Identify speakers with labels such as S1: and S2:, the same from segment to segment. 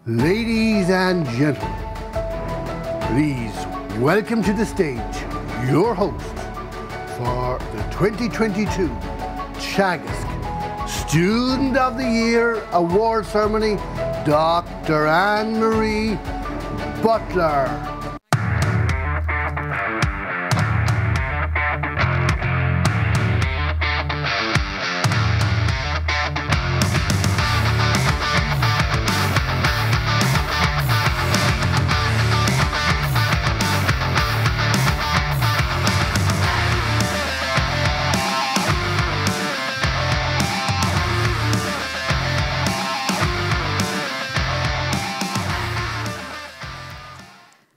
S1: Ladies and gentlemen, please welcome to the stage your host for the 2022 Teagasc Student of the Year Award Ceremony, Dr. Anne-Marie Butler.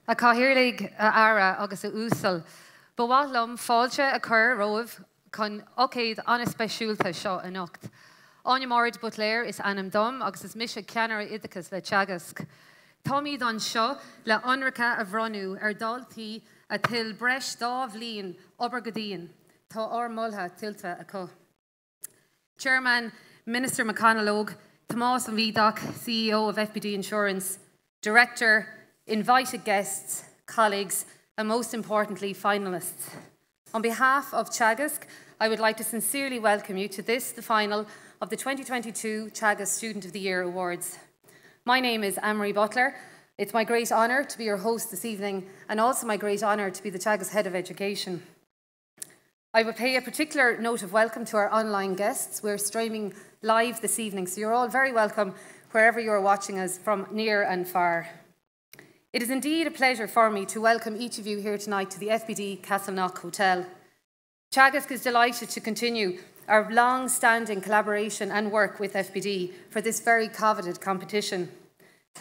S2: A cáthirligh ara agus a úsal, bhálum fáilte a chur roimh chun ócéad anaspeisiúlta seo a nocht. Áine Máirid Butler is anam dom agus is mise ceanara idachas le Teagasc. Tá míad an seo le anracha a bhronú daltaí a til breis dá bhliain obair go dtíon. Tá ármoltha tilta acu. Chairman Minister McConalogue, Tomás an Bhídach, CEO of FBD Insurance, Director, invited guests, colleagues, and most importantly, finalists. On behalf of Teagasc, I would like to sincerely welcome you to this, the final of the 2022 Teagasc Student of the Year Awards. My name is Anne-Marie Butler. It's my great honour to be your host this evening, and also my great honour to be the Teagasc Head of Education. I would pay a particular note of welcome to our online guests. We're streaming live this evening, so you're all very welcome wherever you're watching us from near and far. It is indeed a pleasure for me to welcome each of you here tonight to the FBD Castleknock Hotel. Teagasc is delighted to continue our long-standing collaboration and work with FBD for this very coveted competition.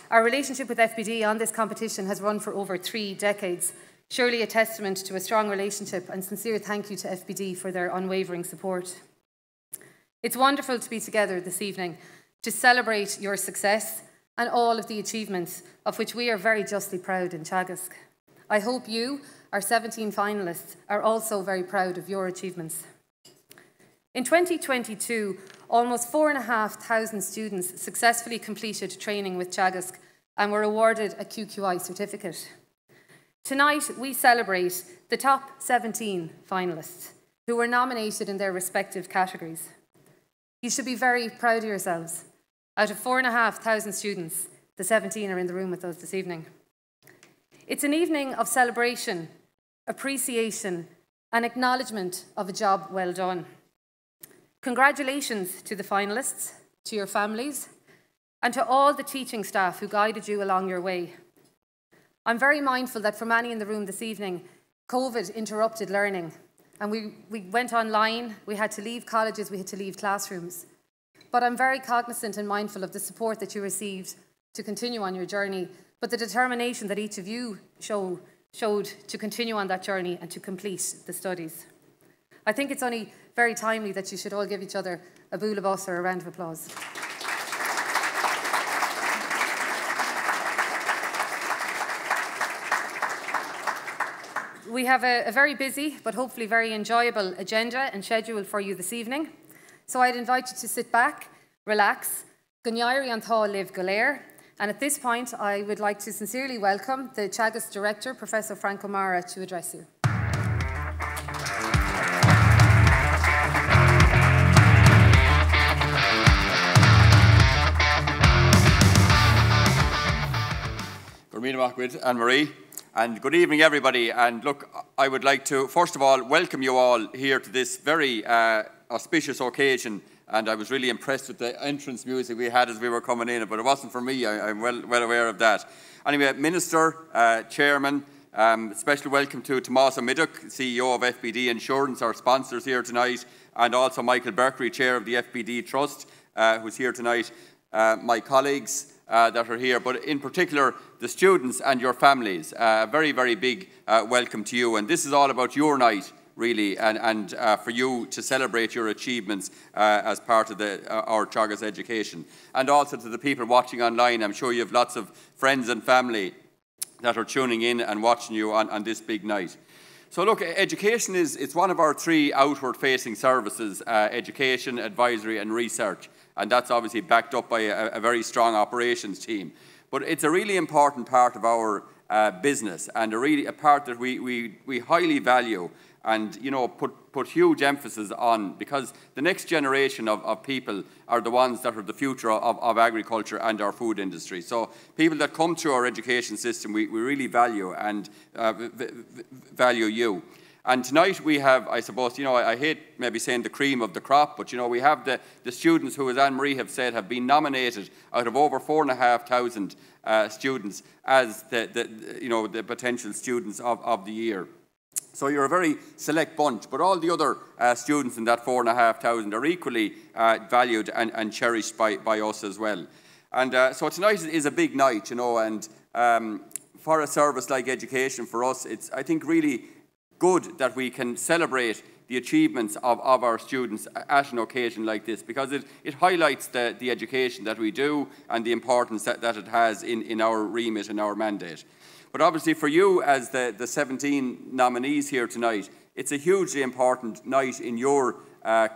S2: Our relationship with FBD on this competition has run for over 3 decades, surely a testament to a strong relationship, and sincere thank you to FBD for their unwavering support. It's wonderful to be together this evening to celebrate your success and all of the achievements of which we are very justly proud in Teagasc. I hope you, our 17 finalists, are also very proud of your achievements. In 2022, almost 4,500 students successfully completed training with Teagasc and were awarded a QQI certificate. Tonight, we celebrate the top 17 finalists who were nominated in their respective categories. You should be very proud of yourselves. Out of 4,500 students, the 17 are in the room with us this evening. It's an evening of celebration, appreciation, and acknowledgement of a job well done. Congratulations to the finalists, to your families, and to all the teaching staff who guided you along your way. I'm very mindful that for many in the room this evening, COVID interrupted learning, and we went online, we had to leave colleges, we had to leave classrooms. But I'm very cognizant and mindful of the support that you received to continue on your journey, but the determination that each of you showed to continue on that journey and to complete the studies. I think it's only very timely that you should all give each other a búla bos or a round of applause. We have a very busy but hopefully very enjoyable agenda and schedule for you this evening. So I'd invite you to sit back, relax, Gunyairi an tá live Kildare, and at this point I would like to sincerely welcome the Teagasc Director, Professor Frank O'Mara, to address you.
S3: Good evening, Anne-Marie, and good evening everybody. And look, I would like to first of all welcome you all here to this very auspicious occasion, and I was really impressed with the entrance music we had as we were coming in, but it wasn't for me, I'm well aware of that. Anyway, Minister, Chairman, special welcome to Tomás Ó Midheach, CEO of FBD Insurance, our sponsors here tonight, and also Michael Berkery, Chair of the FBD Trust, who's here tonight, my colleagues that are here, but in particular the students and your families. A very, very big welcome to you, and this is all about your night, really, and for you to celebrate your achievements as part of our Teagasc education. And also to the people watching online, I'm sure you have lots of friends and family that are tuning in and watching you on this big night. So look, education it's one of our 3 outward-facing services, education, advisory and research. And that's obviously backed up by a very strong operations team. But it's a really important part of our business, and a part that we highly value and, you know, put huge emphasis on, because the next generation of people are the ones that are the future of agriculture and our food industry. So people that come through our education system, we really value, and value you. And tonight we have, I suppose, you know, I hate maybe saying the cream of the crop, but, you know, we have the students who, as Anne-Marie have said, have been nominated out of over 4,500 students as the potential students of the year. So you're a very select bunch, but all the other students in that 4,500 are equally valued and cherished by us as well. And so tonight is a big night, you know, and for a service like education, for us, it's, I think, really good that we can celebrate the achievements of our students at an occasion like this, because it highlights the education that we do and the importance that it has in our remit and our mandate. But obviously for you as the 17 nominees here tonight, it's a hugely important night in your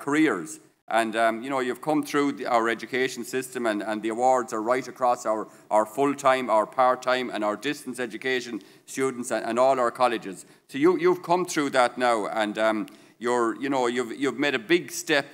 S3: careers. And you know, you've come through our education system, and the awards are right across our full-time, our part-time and our distance education students and all our colleges. So you've come through that now, and you've made a big step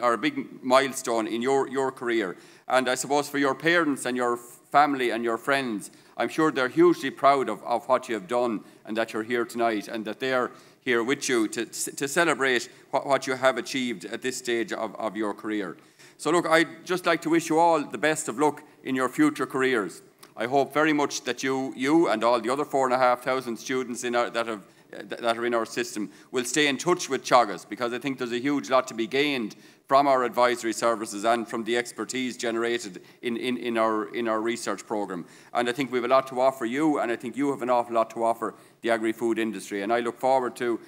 S3: or a big milestone in your career. And I suppose for your parents and your family and your friends, I'm sure they're hugely proud of what you have done, and that you're here tonight, and that they're here with you to celebrate what you have achieved at this stage of your career. So look, I'd just like to wish you all the best of luck in your future careers. I hope very much that you and all the other 4,500 students that are in our system will stay in touch with Teagasc, because I think there's a huge lot to be gained from our advisory services and from the expertise generated in our research programme. And I think we have a lot to offer you, and I think you have an awful lot to offer the agri-food industry. And I look forward to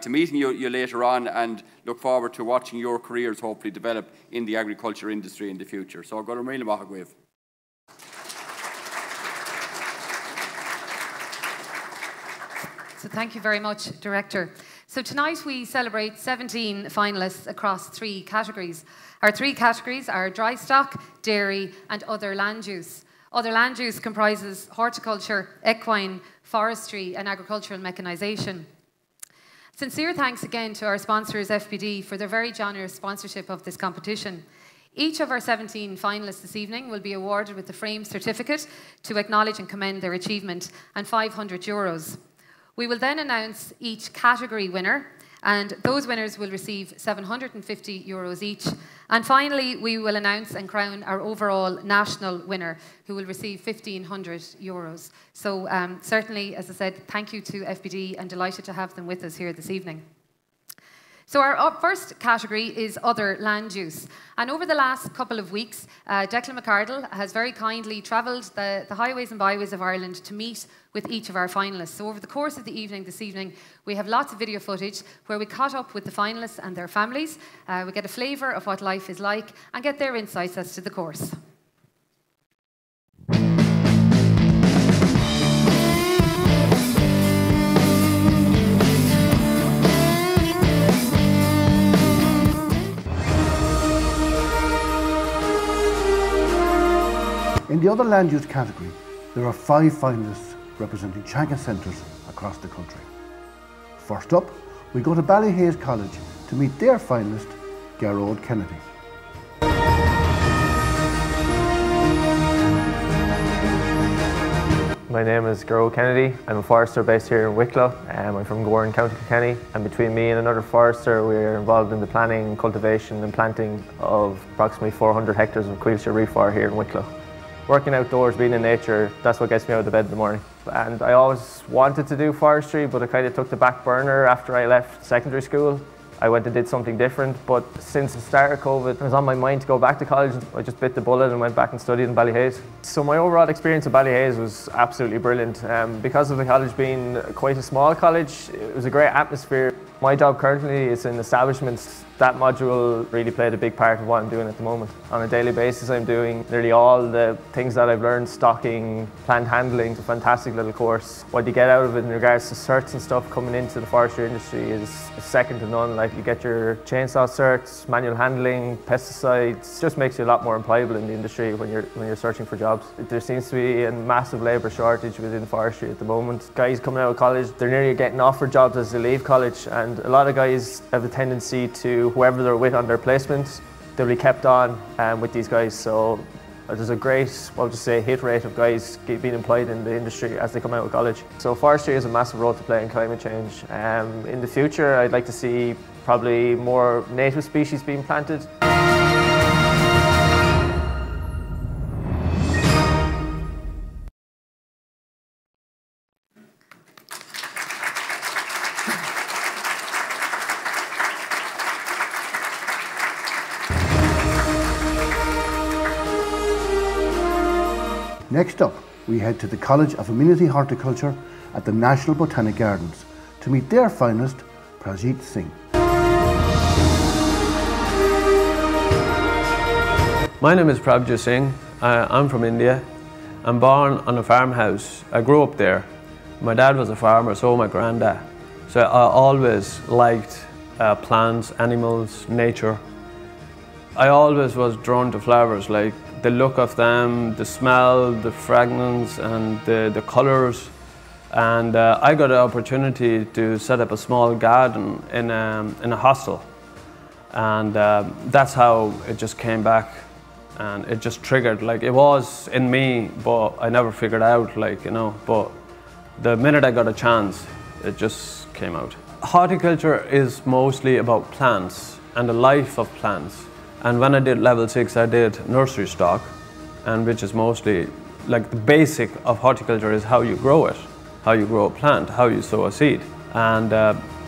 S3: meeting you later on, and look forward to watching your careers hopefully develop in the agriculture industry in the future. So go to Mille Machagwave.
S2: So thank you very much, Director. So tonight we celebrate 17 finalists across 3 categories. Our 3 categories are Drystock, Dairy and Other Land Use. Other land use comprises horticulture, equine, forestry and agricultural mechanisation. Sincere thanks again to our sponsors FBD for their very generous sponsorship of this competition. Each of our 17 finalists this evening will be awarded with the frame certificate to acknowledge and commend their achievement, and €500. We will then announce each category winner, and those winners will receive €750 each. And finally, we will announce and crown our overall national winner, who will receive €1,500. So certainly, as I said, thank you to FBD, and delighted to have them with us here this evening. So our first category is Other Land Use. And over the last couple of weeks, Declan McCardle has very kindly travelled the highways and byways of Ireland to meet with each of our finalists. So over the course of the evening this evening, we have lots of video footage where we caught up with the finalists and their families. We get a flavour of what life is like and get their insights as to the course.
S1: In the Other Land Use category, there are 5 finalists representing Teagasc centres across the country. First up, we go to Ballyhaise College to meet their finalist, Gerard Kennedy.
S4: My name is Gerard Kennedy. I'm a forester based here in Wicklow. I'm from Gowran, County Kilkenny, and between me and another forester, we're involved in the planning, cultivation and planting of approximately 400 hectares of Quilshire Reefar here in Wicklow. Working outdoors, being in nature, that's what gets me out of bed in the morning. And I always wanted to do forestry, but it kind of took the back burner after I left secondary school. I went and did something different, but since the start of COVID, it was on my mind to go back to college. I just bit the bullet and went back and studied in Ballyhaise. So my overall experience at Ballyhaise was absolutely brilliant. Because of the college being quite a small college, it was a great atmosphere. My job currently is in establishments. That module really played a big part of what I'm doing at the moment. On a daily basis, I'm doing nearly all the things that I've learned: stocking, plant handling. It's a fantastic little course. What you get out of it in regards to certs and stuff coming into the forestry industry is second to none. Like, you get your chainsaw certs, manual handling, pesticides. It just makes you a lot more employable in the industry when you're searching for jobs. There seems to be a massive labour shortage within forestry at the moment. Guys coming out of college, they're nearly getting offered jobs as they leave college, and a lot of guys have a tendency to, whoever they're with on their placements, they'll be kept on with these guys. So there's a great, hit rate of guys being employed in the industry as they come out of college. So forestry has a massive role to play in climate change. In the future, I'd like to see probably more native species being planted.
S1: Next up, we head to the College of Amenity Horticulture at the National Botanic Gardens to meet their finalist, Prajit Singh.
S5: My name is Prabjit Singh. I'm from India. I'm born on a farmhouse. I grew up there. My dad was a farmer, so my granddad. So I always liked plants, animals, nature. I always was drawn to flowers, like the look of them, the smell, the fragrance, and the colours. And I got an opportunity to set up a small garden in a hostel. And that's how it just came back, and it just triggered. Like, it was in me, but I never figured out, like, you know, but the minute I got a chance, it just came out. Horticulture is mostly about plants and the life of plants. And when I did level 6, I did nursery stock, and which is mostly like the basic of horticulture is how you grow it, how you grow a plant, how you sow a seed. And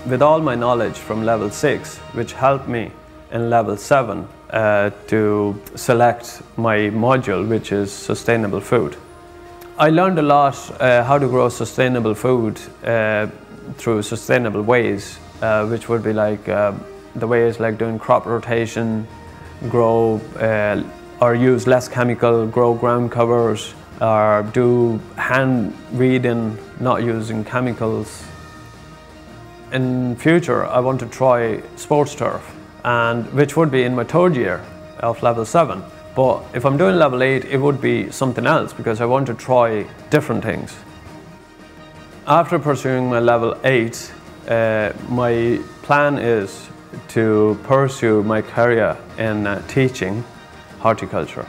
S5: with all my knowledge from level 6, which helped me in level 7 to select my module, which is sustainable food. I learned a lot how to grow sustainable food through sustainable ways, which would be like the ways like doing crop rotation, grow or use less chemical, grow ground covers, or do hand weeding, not using chemicals. In future, I want to try sports turf, and which would be in my 3rd year of level 7. But if I'm doing level 8, it would be something else, because I want to try different things. After pursuing my level 8, my plan is to pursue my career in teaching horticulture.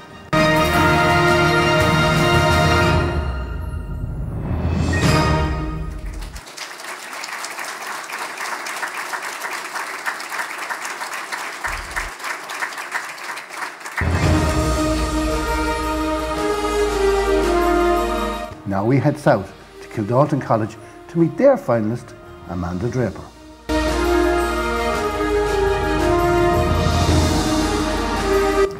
S1: Now we head south to Kildalton College to meet their finalist, Amanda Draper.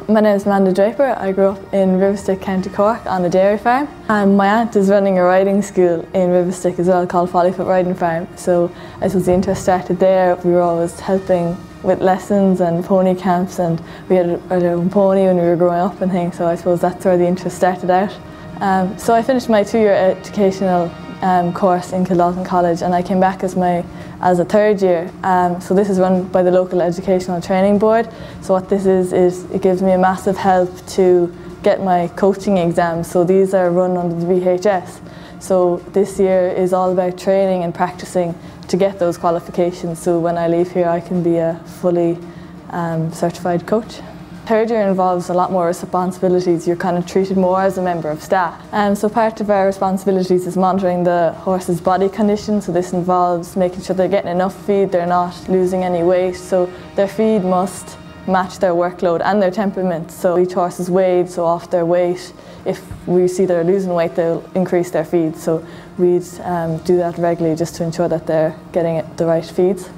S6: My name is Amanda Draper. I grew up in Riverstick, County Cork on a dairy farm. And my aunt is running a riding school in Riverstick as well, called Follyfoot Riding Farm. So I suppose the interest started there. We were always helping with lessons and pony camps, and we had our own pony when we were growing up and things. So I suppose that's where the interest started out. So I finished my 2-year educational course in Kildalton College, and I came back as a 3rd year. So this is run by the local educational training board. So what this is it gives me a massive help to get my coaching exams. So these are run under the BHS. So this year is all about training and practicing to get those qualifications. So when I leave here, I can be a fully certified coach. 3rd year involves a lot more responsibilities. You're kind of treated more as a member of staff. So part of our responsibilities is monitoring the horse's body condition. So this involves making sure they're getting enough feed, they're not losing any weight. So their feed must match their workload and their temperament. So each horse is weighed, so off their weight. If we see they're losing weight, they'll increase their feed. So we do that regularly just to ensure that they're getting the right feeds.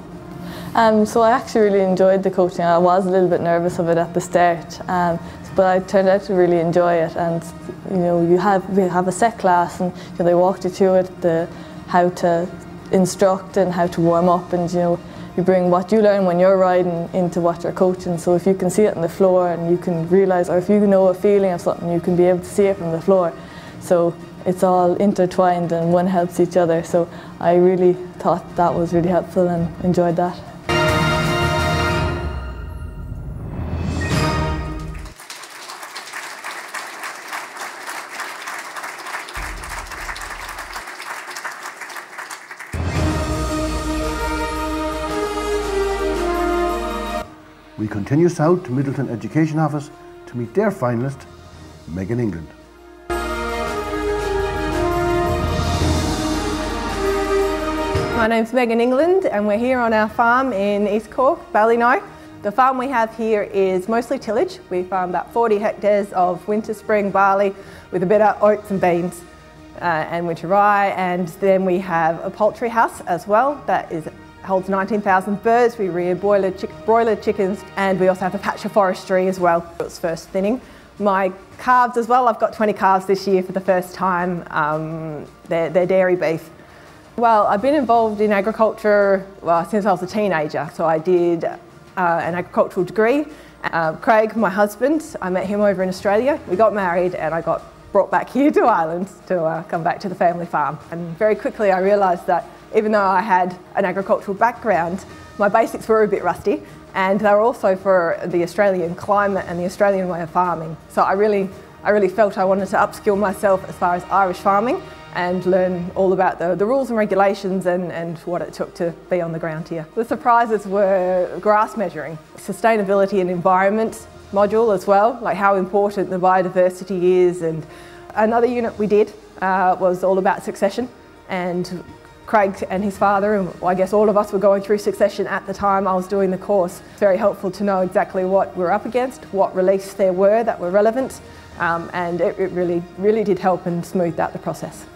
S6: So I actually really enjoyed the coaching. I was a little bit nervous of it at the start, but I turned out to really enjoy it. And you know, we have a set class, and you know, they walked you through it, how to instruct and how to warm up, and you know, you bring what you learn when you're riding into what you're coaching. So if you can see it on the floor and you can realise, or if you know a feeling of something, you can be able to see it from the floor. So it's all intertwined and one helps each other. So I really thought that was really helpful and enjoyed that.
S1: We continue south to Middleton Education Office to meet their finalist, Megan England.
S7: My name's Megan England and we're here on our farm in East Cork, Ballynoe. The farm we have here is mostly tillage. We farm about 40 hectares of winter spring barley with a bit of oats and beans and winter rye, and then we have a poultry house as well that holds 19,000 birds. We rear broiler chickens, and we also have a patch of forestry as well. It's first thinning. My calves as well, I've got 20 calves this year for the first time. They're dairy beef. Well, I've been involved in agriculture since I was a teenager. So I did an agricultural degree. Craig, my husband, I met him over in Australia. We got married and I got brought back here to Ireland to come back to the family farm. And very quickly I realised that even though I had an agricultural background, my basics were a bit rusty, and they were also for the Australian climate and the Australian way of farming. So I really felt I wanted to upskill myself as far as Irish farming and learn all about the rules and regulations and what it took to be on the ground here. The surprises were grass measuring, sustainability and environment module as well, like how important the biodiversity is. And another unit we did was all about succession, and Craig and his father, and I guess all of us were going through succession at the time I was doing the course. It's very helpful to know exactly what we're up against, what reliefs there were that were relevant, and it really did help and smoothed out the process.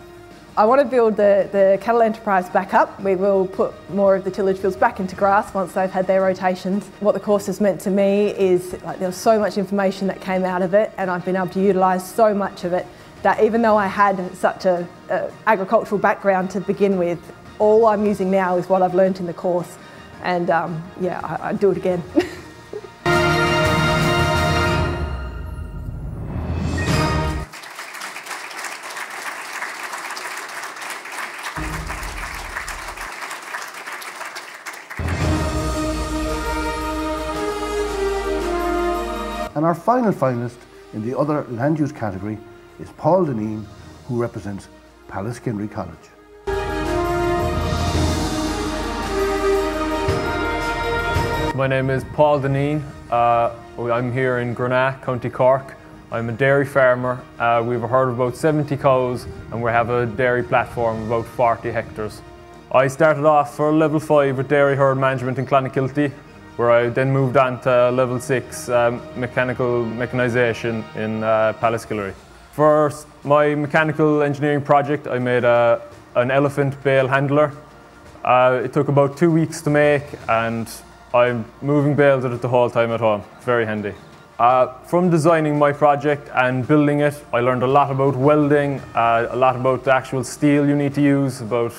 S7: I want to build the cattle enterprise back up. We will put more of the tillage fields back into grass once they've had their rotations. What the course has meant to me is there was so much information that came out of it, and I've been able to utilise so much of it that even though I had such an agricultural background to begin with, all I'm using now is what I've learnt in the course. And yeah, I'd do it again.
S1: And our final finalist in the other land use category is Paul Deneen, who represents Pallaskenry College.
S5: My name is Paul Deneen. I'm here in Greenock, County Cork. I'm a dairy farmer. We have a herd of about 70 cows and we have a dairy platform of about 40 hectares. I started off for level 5 with dairy herd management in Clonakilty, where I then moved on to level 6 mechanical mechanisation in Pallaskenry. For my mechanical engineering project, I made an elephant bale handler. It took about 2 weeks to make, and I'm moving bales with it the whole time at home. Very handy. From designing my project and building it, I learned a lot about welding, a lot about the actual steel you need to use, about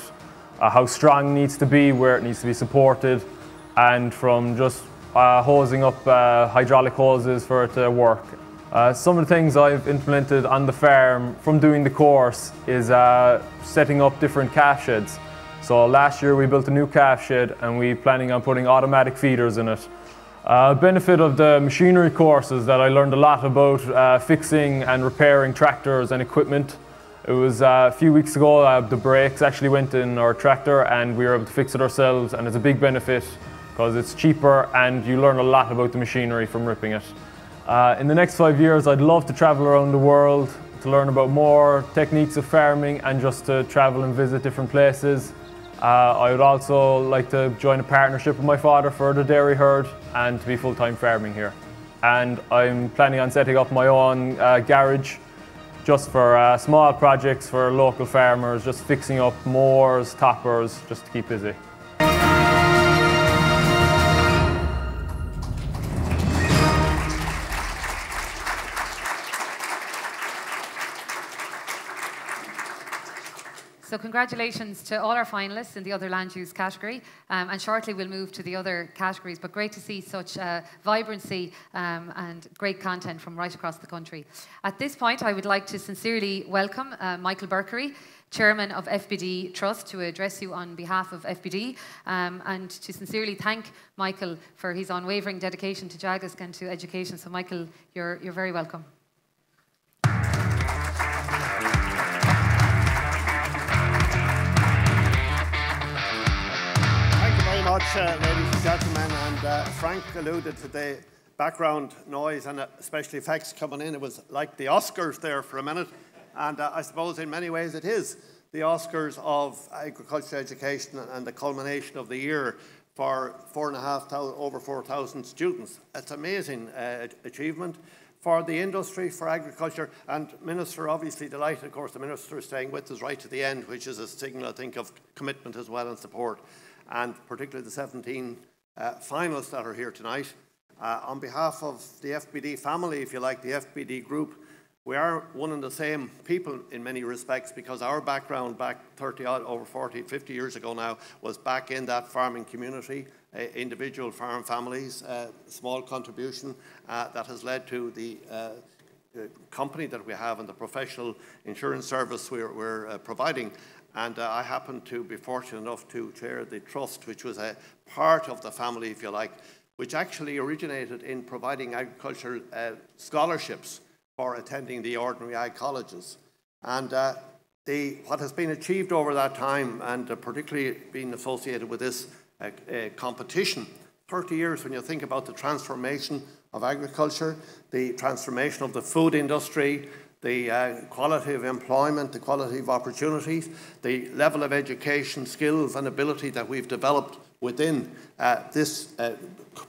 S5: how strong it needs to be, where it needs to be supported, and from just hosing up hydraulic hoses for it to work. Some of the things I've implemented on the farm from doing the course is setting up different calf sheds. So last year we built a new calf shed and we're planning on putting automatic feeders in it. Benefit of the machinery course is that I learned a lot about fixing and repairing tractors and equipment. It was a few weeks ago the brakes actually went in our tractor and we were able to fix it ourselves, and it's a big benefit because it's cheaper and you learn a lot about the machinery from ripping it. In the next 5 years I'd love to travel around the world to learn about more techniques of farming and just to travel and visit different places. I would also like to join a partnership with my father for the dairy herd and to be full-time farming here. And I'm planning on setting up my own garage just for small projects for local farmers, just fixing up mowers, toppers, just to keep busy.
S2: So congratulations to all our finalists in the other land use category, and shortly we'll move to the other categories, but great to see such vibrancy and great content from right across the country. At this point, I would like to sincerely welcome Michael Berkery, Chairman of FBD Trust, to address you on behalf of FBD, and to sincerely thank Michael for his unwavering dedication to Teagasc and to education. So Michael, you're very welcome.
S8: Thank you very much, ladies and gentlemen, and Frank alluded to the background noise and especially effects coming in. It was like the Oscars there for a minute. And I suppose in many ways it is the Oscars of agricultural education and the culmination of the year for over 4,000 students. It's an amazing achievement for the industry, for agriculture, and Minister obviously delighted. Of course, the Minister is staying with us right to the end, which is a signal, I think, of commitment as well and support, and particularly the 17 finalists that are here tonight. On behalf of the FBD family, if you like, the FBD group, we are one and the same people in many respects, because our background back 50 years ago now was back in that farming community, individual farm families, small contribution that has led to the company that we have and the professional insurance service we're providing. And I happen to be fortunate enough to chair the trust, which was a part of the family, if you like, which actually originated in providing agricultural scholarships for attending the ordinary ag colleges. And what has been achieved over that time, and particularly being associated with this competition, 30 years, when you think about the transformation of agriculture, the transformation of the food industry, the quality of employment, the quality of opportunities, the level of education, skills and ability that we've developed within this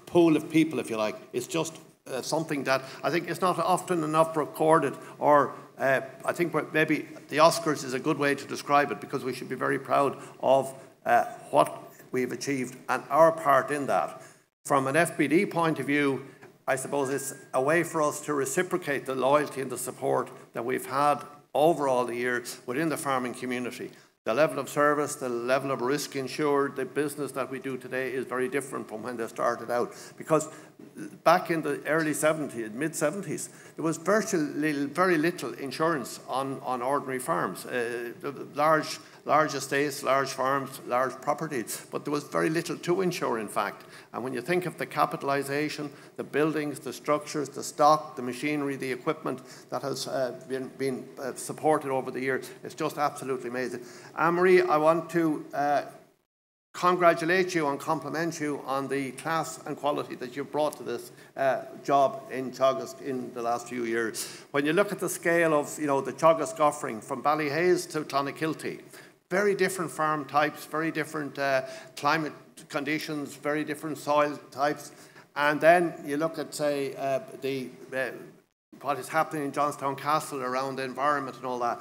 S8: pool of people, if you like, is just something that I think is not often enough recorded, or I think maybe the Oscars is a good way to describe it, because we should be very proud of what we've achieved and our part in that. From an FBD point of view, I suppose it's a way for us to reciprocate the loyalty and the support that we've had over all the years within the farming community. The level of service, the level of risk insured, the business that we do today is very different from when they started out. Because back in the early 70s, mid-70s, there was virtually very little insurance on ordinary farms. Large estates, large farms, large properties, but there was very little to insure, in fact. And when you think of the capitalisation, the buildings, the structures, the stock, the machinery, the equipment that has been supported over the years, it's just absolutely amazing. Anne-Marie, I want to congratulate you and compliment you on the class and quality that you've brought to this job in Teagasc in the last few years. When you look at the scale of the Teagasc offering from Ballyhaise to Clonakilty, very different farm types, very different climate conditions, very different soil types. And then you look at, say, what is happening in Johnstown Castle around the environment and all that.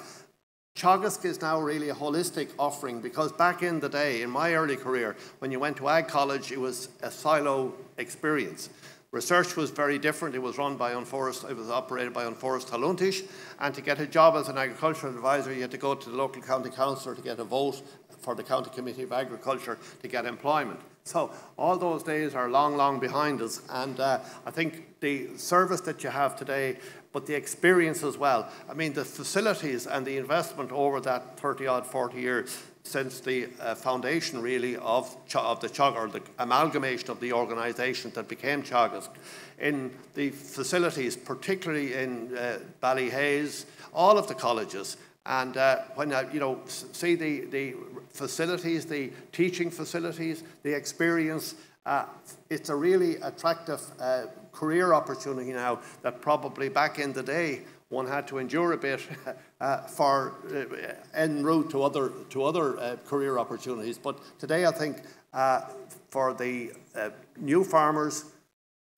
S8: Teagasc is now really a holistic offering, because back in the day, in my early career, when you went to ag college, it was a silo experience. Research was very different. It was run by it was operated by Unforest Haluntish, and to get a job as an agricultural advisor, you had to go to the local county councillor to get a vote for the County Committee of Agriculture to get employment. So all those days are long, long behind us, and I think the service that you have today, but the experience as well. I mean, the facilities and the investment over that 30-odd, 40 years since the foundation, really, of the amalgamation of the organisation that became Teagasc, in the facilities, particularly in Ballyhaise, all of the colleges. And when I see the facilities, the teaching facilities, the experience, it's a really attractive career opportunity now that probably back in the day one had to endure a bit for en route to other career opportunities. But today I think for the new farmers,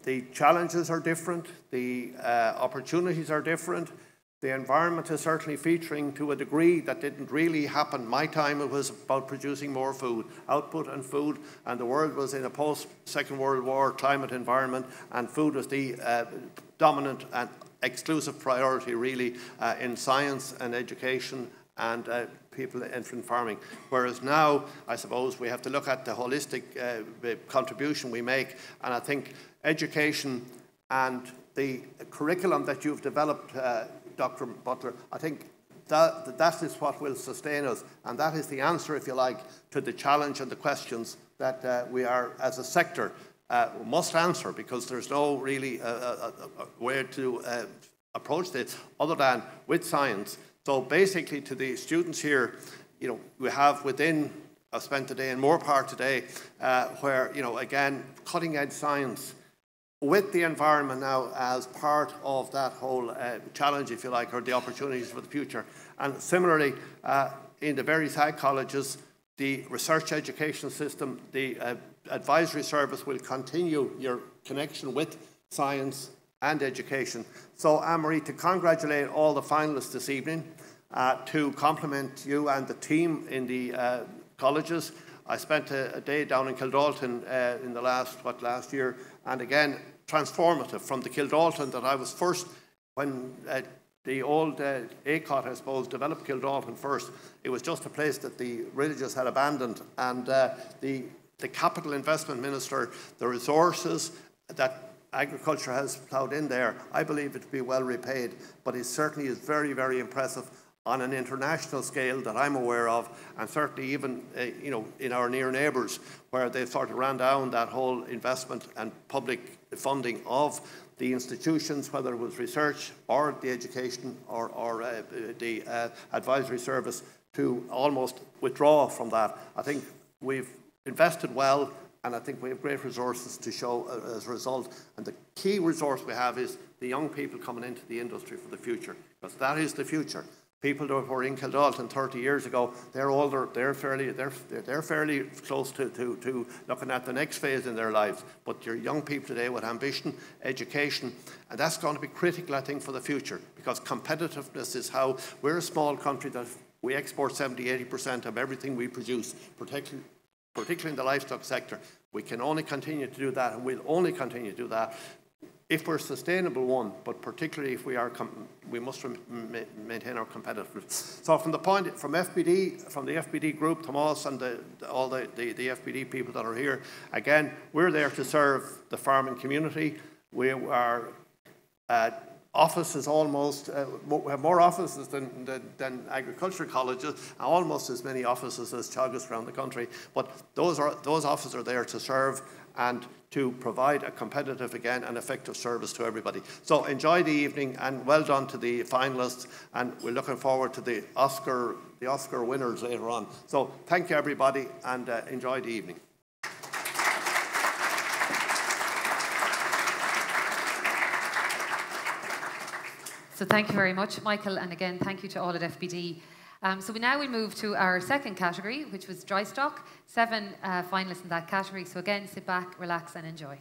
S8: the challenges are different, the opportunities are different. The environment is certainly featuring to a degree that didn't really happen. My time, it was about producing more food, output and food, and the world was in a post-Second World War climate environment, and food was the dominant and exclusive priority, really, in science and education and people entering farming. Whereas now, I suppose, we have to look at the holistic contribution we make, and I think education and the curriculum that you've developed, Dr. Butler, I think that is what will sustain us, and that is the answer, if you like, to the challenge and the questions that we are, as a sector, must answer, because there's no really way to approach this other than with science. So basically, to the students here, you know, we have within, I've spent the day in Moore Park today, where, you know, again, cutting edge science with the environment now as part of that whole challenge, if you like, or the opportunities for the future. And similarly, in the various ag colleges, the research education system, the advisory service will continue your connection with science and education. So, Anne-Marie, to congratulate all the finalists this evening, to compliment you and the team in the colleges. I spent a day down in Kildalton in the last year, and again, transformative from the Kildalton that I was first, when the old ACOT, I suppose, developed Kildalton first. It was just a place that the religious had abandoned, and the capital investment minister, the resources that agriculture has ploughed in there, I believe it to be well repaid, but it certainly is very, very impressive on an international scale that I'm aware of, and certainly even you know, in our near neighbours, where they've sort of ran down that whole investment and public funding of the institutions, whether it was research or the education or the advisory service, to almost withdraw from that. I think we've invested well, and I think we have great resources to show as a result. And the key resource we have is the young people coming into the industry for the future, because that is the future. People that were in Kildalton 30 years ago, they're older, they're fairly close to looking at the next phase in their lives. But your young people today with ambition, education, and that's going to be critical, I think, for the future, because competitiveness is how we're a small country that we export 70–80% of everything we produce, particularly in the livestock sector. We can only continue to do that, and we'll only continue to do that if we're a sustainable one, but particularly if we are, we must maintain our competitiveness. So from the FBD group, Tomas and all the FBD people that are here, again, we're there to serve the farming community. We are offices almost, we have more offices than agricultural colleges, and almost as many offices as Teagasc around the country. But those offices are there to serve and to provide a competitive, again, and effective service to everybody. So enjoy the evening, and well done to the finalists, and we're looking forward to the Oscar winners later on. So thank you, everybody, and enjoy the evening.
S2: So thank you very much, Michael, and again, thank you to all at FBD. So now we move to our second category, which was Drystock. 7 finalists in that category. So again, sit back, relax, and enjoy.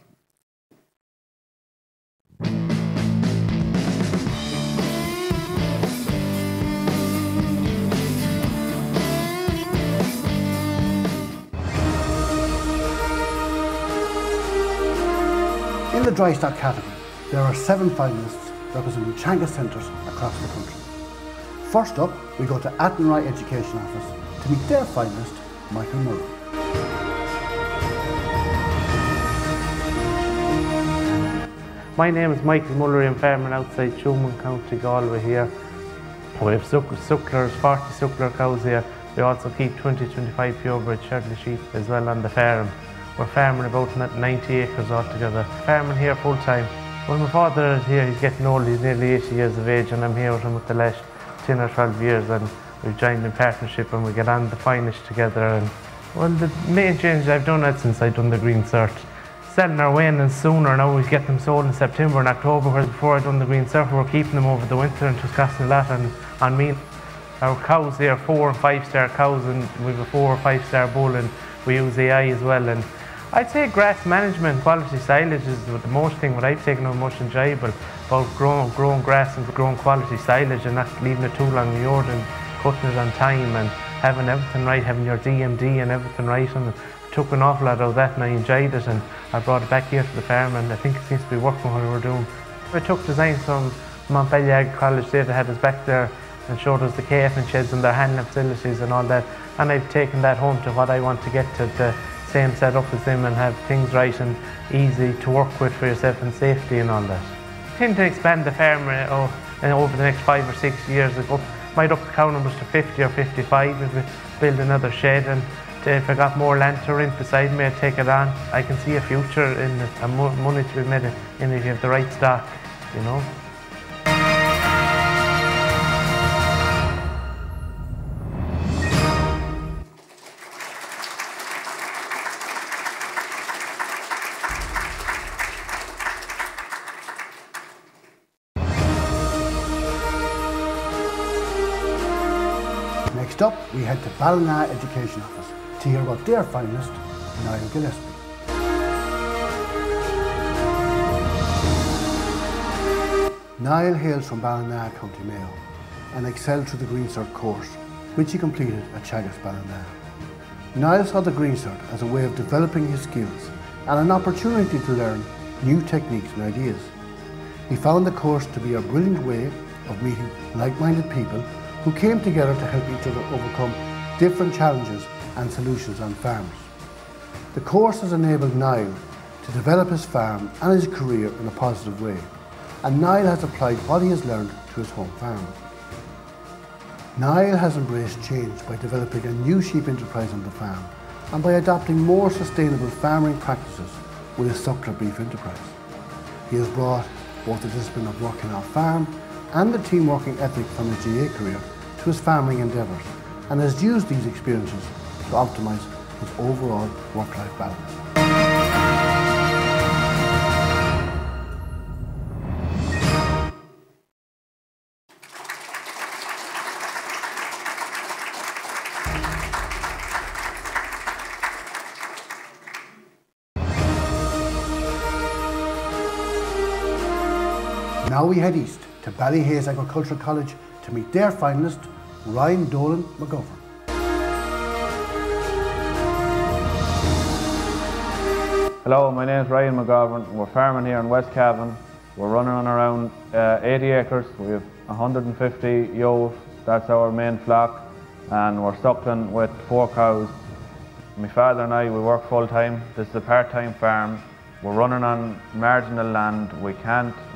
S1: In the Drystock category, there are 7 finalists representing Teagasc centres across the country. First up, we go to Athy Education Office to meet their finalist, Michael Muller.
S9: My name is Michael Muller. I'm farming outside Shuman, County Galway here. We have sucklers, 40 suckler cows here. We also keep 20–25 purebred Shirley sheep as well on the farm. We're farming about 90 acres altogether. Farming here full time. Well, my father is here, he's getting old, he's nearly 80 years of age, and I'm here with him with the last 10 or 12 years, and we've joined in partnership and we get on the finest together. And well, the main change I've done that since I've done the Green Cert. Selling our weanings sooner, now we get them sold in September and October, whereas before I'd done the Green Cert, we were keeping them over the winter, and it was costing a lot on meat. Our cows here, 4- and 5-star cows, and we have a 4- or 5-star bull, and we use AI as well. And I'd say grass management, quality silage is the most thing what I've taken on most enjoyable about growing grass and growing quality silage and not leaving it too long in the yard and cutting it on time and having everything right, having your DMD and everything right. And I took an awful lot out of that, and I enjoyed it, and I brought it back here to the farm, and I think it seems to be working what we were doing. I took designs from Montpellier Ag College. They had us back there and showed us the caving sheds and their handling facilities and all that. And I've taken that home to what I want to get to, the same setup as them and have things right and easy to work with for yourself and safety and all that. I tend to expand the farm over the next 5 or 6 years. Might up the cow numbers to 50 or 55 if we build another shed, and if I got more land to rent beside me, I'd take it on. I can see a future in it and money to be made in if you have the right stock, you know.
S1: Next up, we head to Mullingar Education Office to hear about their finalist, Niall Gillespie. Niall hails from Mullingar, County Meath, and excelled through the Green Cert course, which he completed at Teagasc, Mullingar. Niall saw the Green Cert as a way of developing his skills and an opportunity to learn new techniques and ideas. He found the course to be a brilliant way of meeting like-minded people who came together to help each other overcome different challenges and solutions on farms. The course has enabled Niall to develop his farm and his career in a positive way, and Niall has applied what he has learned to his home farm. Niall has embraced change by developing a new sheep enterprise on the farm and by adopting more sustainable farming practices with his suckler beef enterprise. He has brought both the discipline of working off farm and the team working ethic from his GA career to his farming endeavours, and has used these experiences to optimise his overall work-life balance. Now we head east to Ballyhaise Agricultural College to meet their finalist, Ryan Dolan McGovern.
S10: Hello, my name is Ryan McGovern. We're farming here in West Cavan. We're running on around 80 acres. We have 150 ewes, that's our main flock, and we're suckling with 4 cows. My father and I, we work full time. This is a part-time farm. We're running on marginal land. We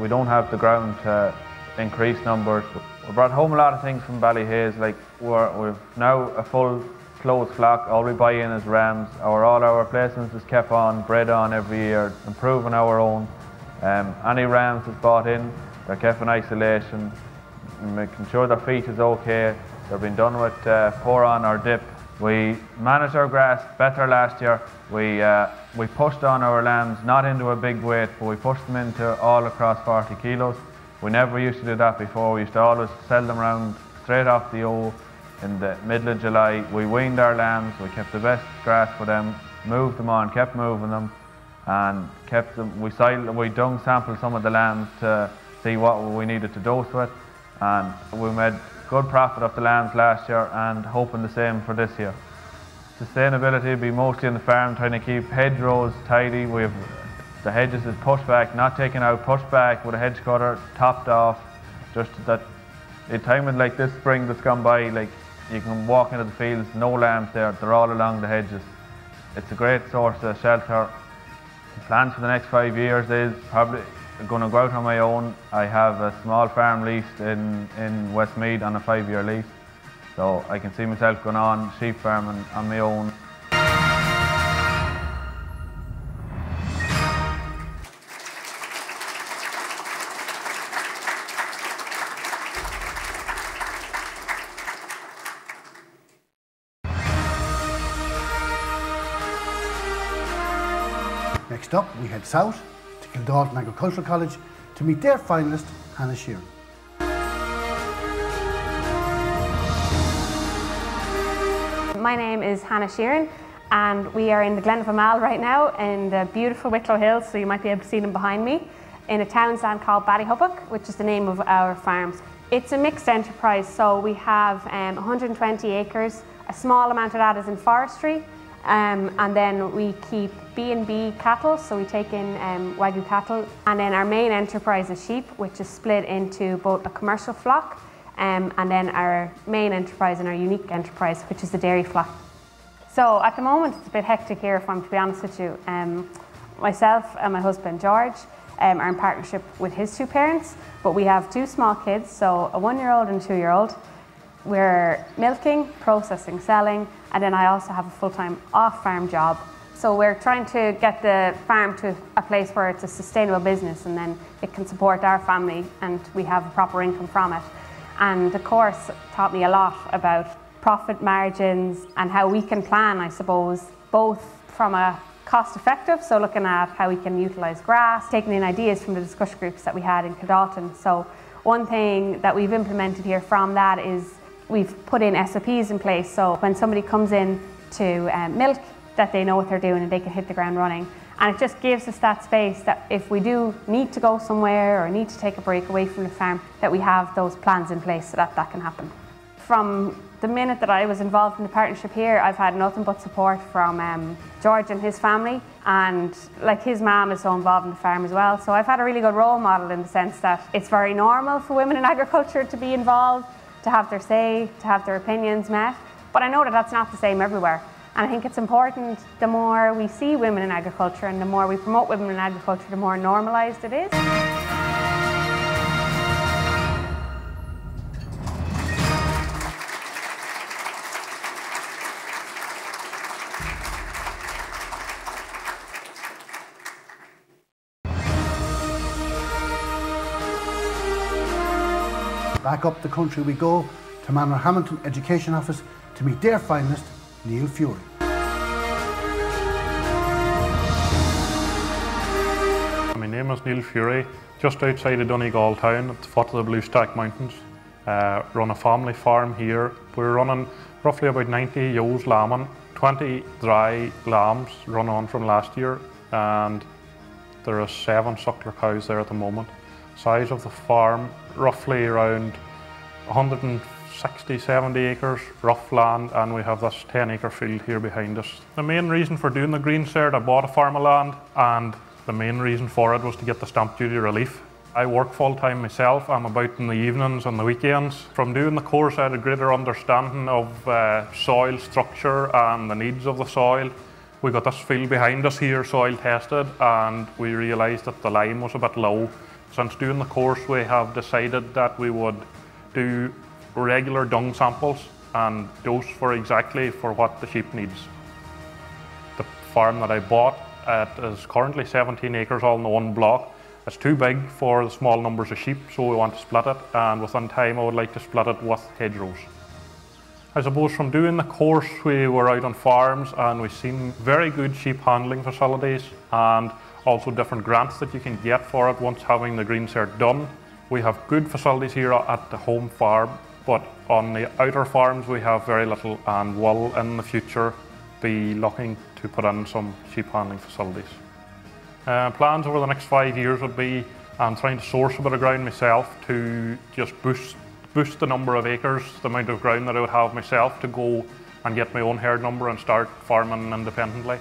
S10: don't have the ground to increase numbers. We brought home a lot of things from Ballyhaise, like we've now a full closed flock. All we buy in is rams. All our replacements is kept on, bred on every year, improving our own. Any rams that's bought in, they're kept in isolation, making sure their feet is okay. They're being done with pour on or dip. We managed our grass better last year. We pushed on our lambs, not into a big weight, but we pushed them into all across 40 kilos. We never used to do that before. We used to always sell them around straight off the owl in the middle of July. We weaned our lambs, we kept the best grass for them, moved them on, kept moving them, and kept them. We dung sampled some of the lambs to see what we needed to dose with, and we made good profit off the lambs last year and hoping the same for this year. Sustainability will be mostly in the farm, trying to keep hedgerows tidy. The hedges is pushed back, not taken out, pushed back with a hedge cutter, topped off. Just that, a time like this spring that's gone by, like you can walk into the fields, no lambs there, they're all along the hedges. It's a great source of shelter. The plan for the next 5 years is probably going to go out on my own. I have a small farm leased in Westmeath on a 5-year lease. So I can see myself going on sheep farming on my own.
S1: Next up, we head south to Kildalton Agricultural College to meet their finalist, Hannah Sheeran.
S11: My name is Hannah Sheeran, and we are in the Glen of Amal right now in the beautiful Wicklow Hills, so you might be able to see them behind me, in a town stand called Ballyhubbock, which is the name of our farms. It's a mixed enterprise, so we have 120 acres. A small amount of that is in forestry, and then we keep B&B cattle, so we take in Wagyu cattle. And then our main enterprise is sheep, which is split into both a commercial flock and then our main enterprise and our unique enterprise, which is the dairy flock. So at the moment it's a bit hectic here, if I'm to be honest with you. Myself and my husband George are in partnership with his two parents, but we have two small kids, so a 1-year-old and a 2-year-old. We're milking, processing, selling, and then I also have a full-time off-farm job. So we're trying to get the farm to a place where it's a sustainable business and then it can support our family and we have a proper income from it. And the course taught me a lot about profit margins and how we can plan, I suppose, both from a cost effective, so looking at how we can utilise grass, taking in ideas from the discussion groups that we had in Kildalton. So one thing that we've implemented here from that is we've put in SOPs in place, so when somebody comes in to milk, that they know what they're doing and they can hit the ground running. And it just gives us that space that if we do need to go somewhere or need to take a break away from the farm, that we have those plans in place so that that can happen. From the minute that I was involved in the partnership here, I've had nothing but support from George and his family, and like his mum is so involved in the farm as well. So I've had a really good role model in the sense that it's very normal for women in agriculture to be involved, to have their say, to have their opinions met. But I know that that's not the same everywhere. And I think it's important, the more we see women in agriculture and the more we promote women in agriculture, the more normalised it is.
S1: Back up the country we go to Manor Hamilton Education Office to meet their finalist, Neil Fury.
S12: My name is Neil Fury, just outside of Donegal town at the foot of the Bluestack Mountains. Run a family farm here. We're running roughly about 90 ewes lambing, 20 dry lambs run on from last year, and there are 7 suckler cows there at the moment. Size of the farm, roughly around 160-70 acres, rough land, and we have this 10-acre field here behind us. The main reason for doing the Green Cert, I bought a farm of land, and the main reason for it was to get the stamp duty relief. I work full-time myself. I'm about in the evenings and the weekends. From doing the course, I had a greater understanding of soil structure and the needs of the soil. We got this field behind us here soil tested, and we realised that the lime was a bit low. Since doing the course, we have decided that we would do regular dung samples and dose exactly for what the sheep needs. The farm that I bought is currently 17 acres all in one block. It's too big for the small numbers of sheep, so we want to split it, and within time I would like to split it with hedgerows. I suppose from doing the course, we were out on farms and we've seen very good sheep handling facilities and also different grants that you can get for it once having the Green Cert done. We have good facilities here at the home farm, but on the outer farms we have very little, and will in the future be looking to put in some sheep handling facilities. Plans over the next 5 years would be I'm trying to source a bit of ground myself to just boost the number of acres, the amount of ground that I would have myself to go and get my own herd number and start farming independently.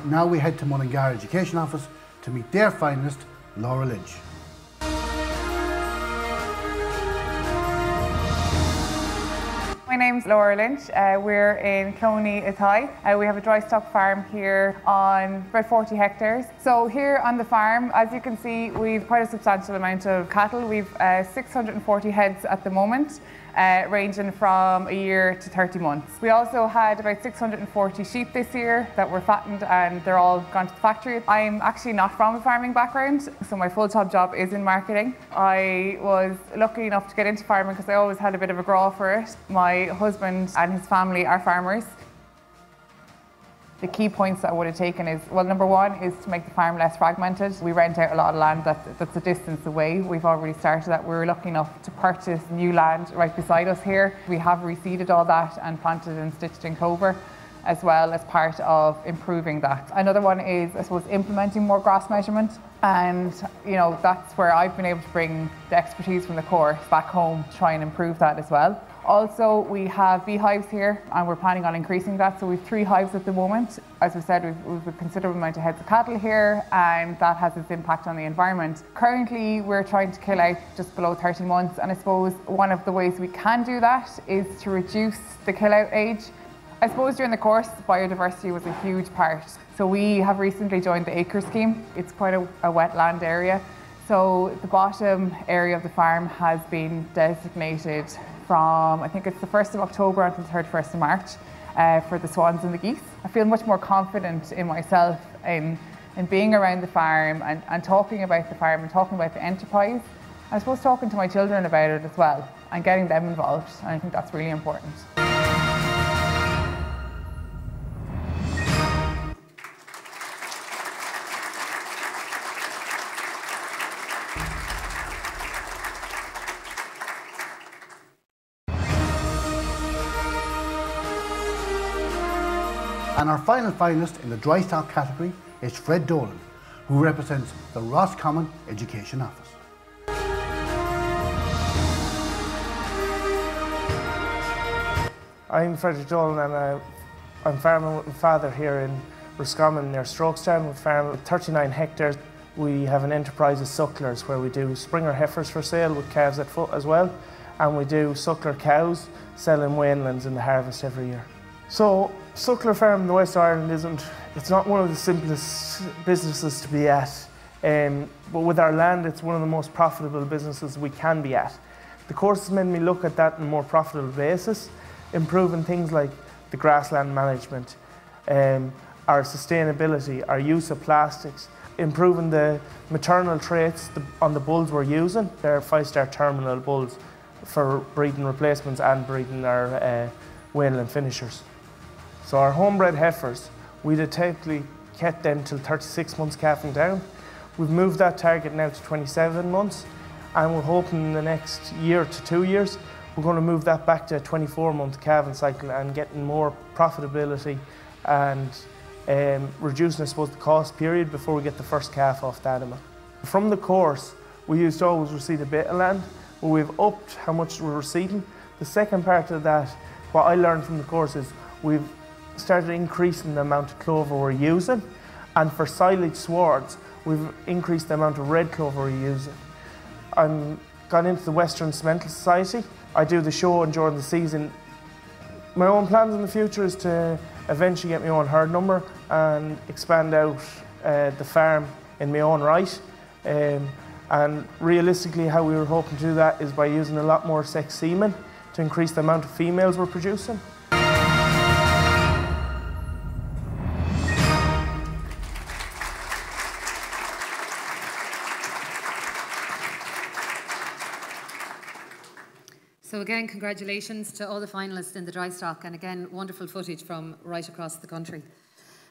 S1: Now we head to Mullingar Education Office to meet their finalist, Laura Lynch.
S13: My name's Laura Lynch. We're in County Athy. We have a Drystock farm here on about 40 hectares. So here on the farm, as you can see, we've quite a substantial amount of cattle. We've 640 heads at the moment, ranging from a year to 30 months. We also had about 640 sheep this year that were fattened, and they're all gone to the factory. I'm actually not from a farming background, so my full-time job is in marketing. I was lucky enough to get into farming because I always had a bit of a grow for it. My husband and his family are farmers. The key points that I would have taken is, well, number one is to make the farm less fragmented. We rent out a lot of land that's a distance away. We've already started that. We were lucky enough to purchase new land right beside us here. We have reseeded all that and planted and stitched in clover. as well as part of improving that. Another one is, I suppose, implementing more grass measurement, and that's where I've been able to bring the expertise from the course back home to try and improve that as well. Also, we have beehives here and we're planning on increasing that. So we have 3 hives at the moment. As we said, we've a considerable amount of heads of cattle here, and that has its impact on the environment. Currently, we're trying to kill out just below 30 months, and I suppose one of the ways we can do that is to reduce the kill out age. I suppose during the course, biodiversity was a huge part. So we have recently joined the acre scheme. It's quite a wetland area. So the bottom area of the farm has been designated from, I think it's the 1st of October until the 31st of March for the swans and the geese. I feel much more confident in myself in being around the farm and talking about the farm and talking about the enterprise. I suppose talking to my children about it as well and getting them involved. And I think that's really important.
S1: And our final finalist in the Drystock category is Fred Dolan, who represents the Roscommon Education Office.
S9: I'm Frederick Dolan, and I'm farming with my father here in Roscommon near Strokestown. We farm with 39 hectares. We have an enterprise of sucklers where we do Springer heifers for sale with calves at foot as well, and we do suckler cows selling weanlands in the harvest every year. So suckler farm in the West of Ireland it's not one of the simplest businesses to be at, but with our land it's one of the most profitable businesses we can be at. The course has made me look at that on a more profitable basis, improving things like the grassland management, our sustainability, our use of plastics, improving the maternal traits on the bulls we're using. They're 5-star terminal bulls for breeding replacements and breeding our weanland finishers. So our homebred heifers, we'd typically kept them till 36 months calving down. We've moved that target now to 27 months, and we're hoping in the next year to 2 years, we're going to move that back to a 24-month calving cycle and getting more profitability and reducing, I suppose, the cost period before we get the first calf off the animal. From the course, we used to always receive a bit of land, but we've upped how much we're receiving. The second part of that, what I learned from the course is we've started increasing the amount of clover we're using, and for silage swards, we've increased the amount of red clover we're using. I'm gone into the Western Cemental Society. I do the show and during the season. My own plans in the future is to eventually get my own herd number and expand out the farm in my own right. And realistically, how we were hoping to do that is by using a lot more sex semen to increase the amount of females we're producing.
S2: So again, congratulations to all the finalists in the Drystock, and again, wonderful footage from right across the country.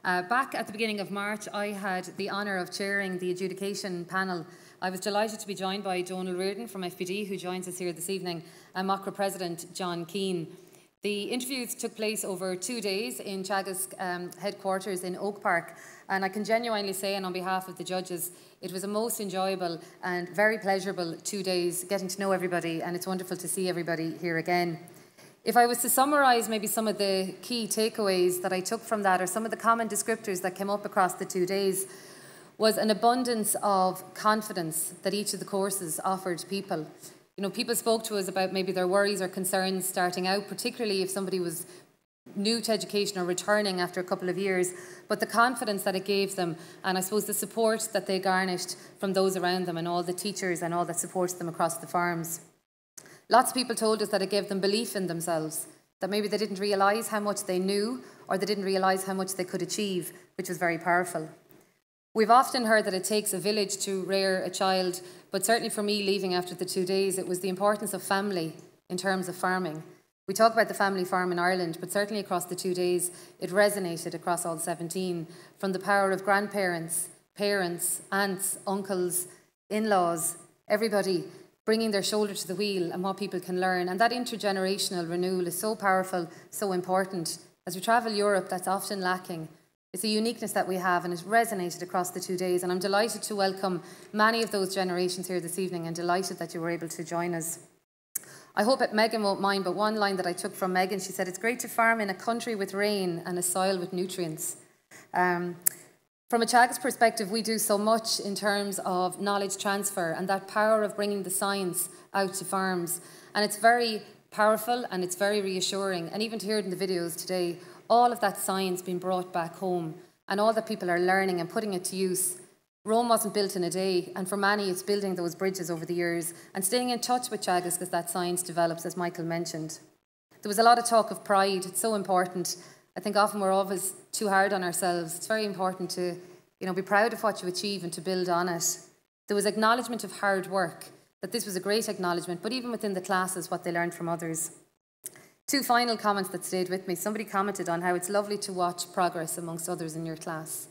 S2: Back at the beginning of March, I had the honour of chairing the adjudication panel. I was delighted to be joined by Donal Reardon from FBD, who joins us here this evening, and MACRA President John Keane. The interviews took place over 2 days in Teagasc headquarters in Oak Park, and I can genuinely say, and on behalf of the judges, it was a most enjoyable and very pleasurable 2 days getting to know everybody, and it's wonderful to see everybody here again. If I was to summarise maybe some of the key takeaways that I took from that, or some of the common descriptors that came up across the 2 days, was an abundance of confidence that each of the courses offered people. You know, people spoke to us about maybe their worries or concerns starting out, particularly if somebody was new to education or returning after a couple of years, but the confidence that it gave them, and I suppose the support that they garnished from those around them and all the teachers and all that supports them across the farms. Lots of people told us that it gave them belief in themselves, that maybe they didn't realise how much they knew, or they didn't realise how much they could achieve, which was very powerful. We've often heard that it takes a village to rear a child, but certainly for me, leaving after the 2 days, it was the importance of family in terms of farming. We talk about the family farm in Ireland, but certainly across the 2 days, it resonated across all 17, from the power of grandparents, parents, aunts, uncles, in-laws, everybody bringing their shoulder to the wheel and what people can learn. And that intergenerational renewal is so powerful, so important As we travel Europe, that's often lacking. It's a uniqueness that we have, and it resonated across the 2 days. And I'm delighted to welcome many of those generations here this evening, and delighted that you were able to join us. I hope that Megan won't mind, but one line that I took from Megan, she said, "It's great to farm in a country with rain and a soil with nutrients." From a Teagasc perspective, we do so much in terms of knowledge transfer and that power of bringing the science out to farms. And it's very powerful and it's very reassuring. And even to hear it in the videos today, all of that science being brought back home and all that people are learning and putting it to use. Rome wasn't built in a day, and for many it's building those bridges over the years and staying in touch with Teagasc as that science develops, as Michael mentioned. There was a lot of talk of pride. It's so important. I think often we're always too hard on ourselves. It's very important to, be proud of what you achieve and to build on it. There was acknowledgement of hard work, that this was a great acknowledgement, but even within the classes, what they learned from others. Two final comments that stayed with me. Somebody commented on how it's lovely to watch progress amongst others in your class.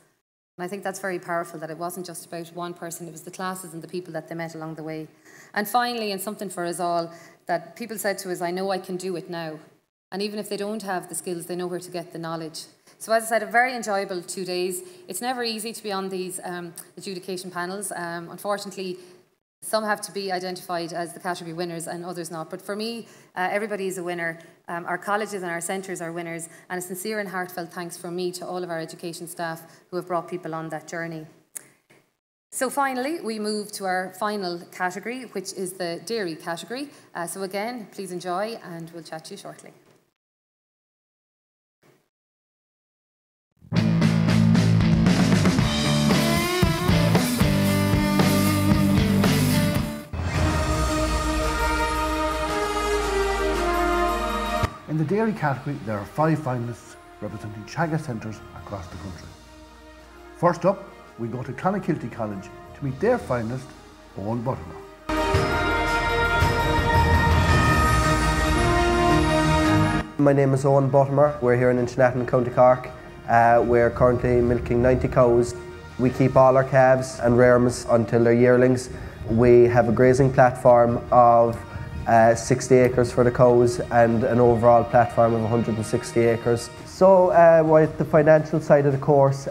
S2: And I think that's very powerful, that it wasn't just about one person, it was the classes and the people that they met along the way. And finally, and something for us all, that people said to us, "I know I can do it now." And even if they don't have the skills, they know where to get the knowledge. So as I said, a very enjoyable 2 days. It's never easy to be on these adjudication panels. Unfortunately, some have to be identified as the category winners and others not. But for me, everybody is a winner. Our colleges and our centres are winners. And a sincere and heartfelt thanks from me to all of our education staff who have brought people on that journey. So finally, we move to our final category, which is the dairy category. So again, please enjoy, and we'll chat to you shortly.
S1: In the dairy category, there are 5 finalists representing Teagasc centres across the country. First up, we go to Clonakilty College to meet their finalist, Ellen Vaughan.
S14: My name is Ellen Vaughan. We're here in Navan, County Cork. We're currently milking 90 cows. We keep all our calves and rearms until they're yearlings. We have a grazing platform of 60 acres for the cows and an overall platform of 160 acres. So with the financial side of the course,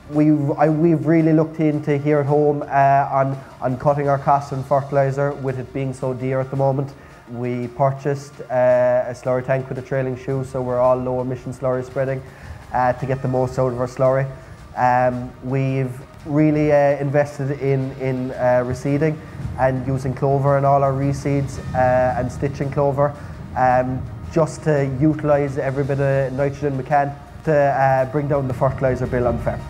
S14: we've really looked into here at home on cutting our costs on fertiliser, with it being so dear at the moment. We purchased a slurry tank with a trailing shoe, so we're all low emission slurry spreading to get the most out of our slurry. We've really invested in reseeding and using clover in all our reseeds and stitching clover, just to utilise every bit of nitrogen we can to bring down the fertiliser bill on farm.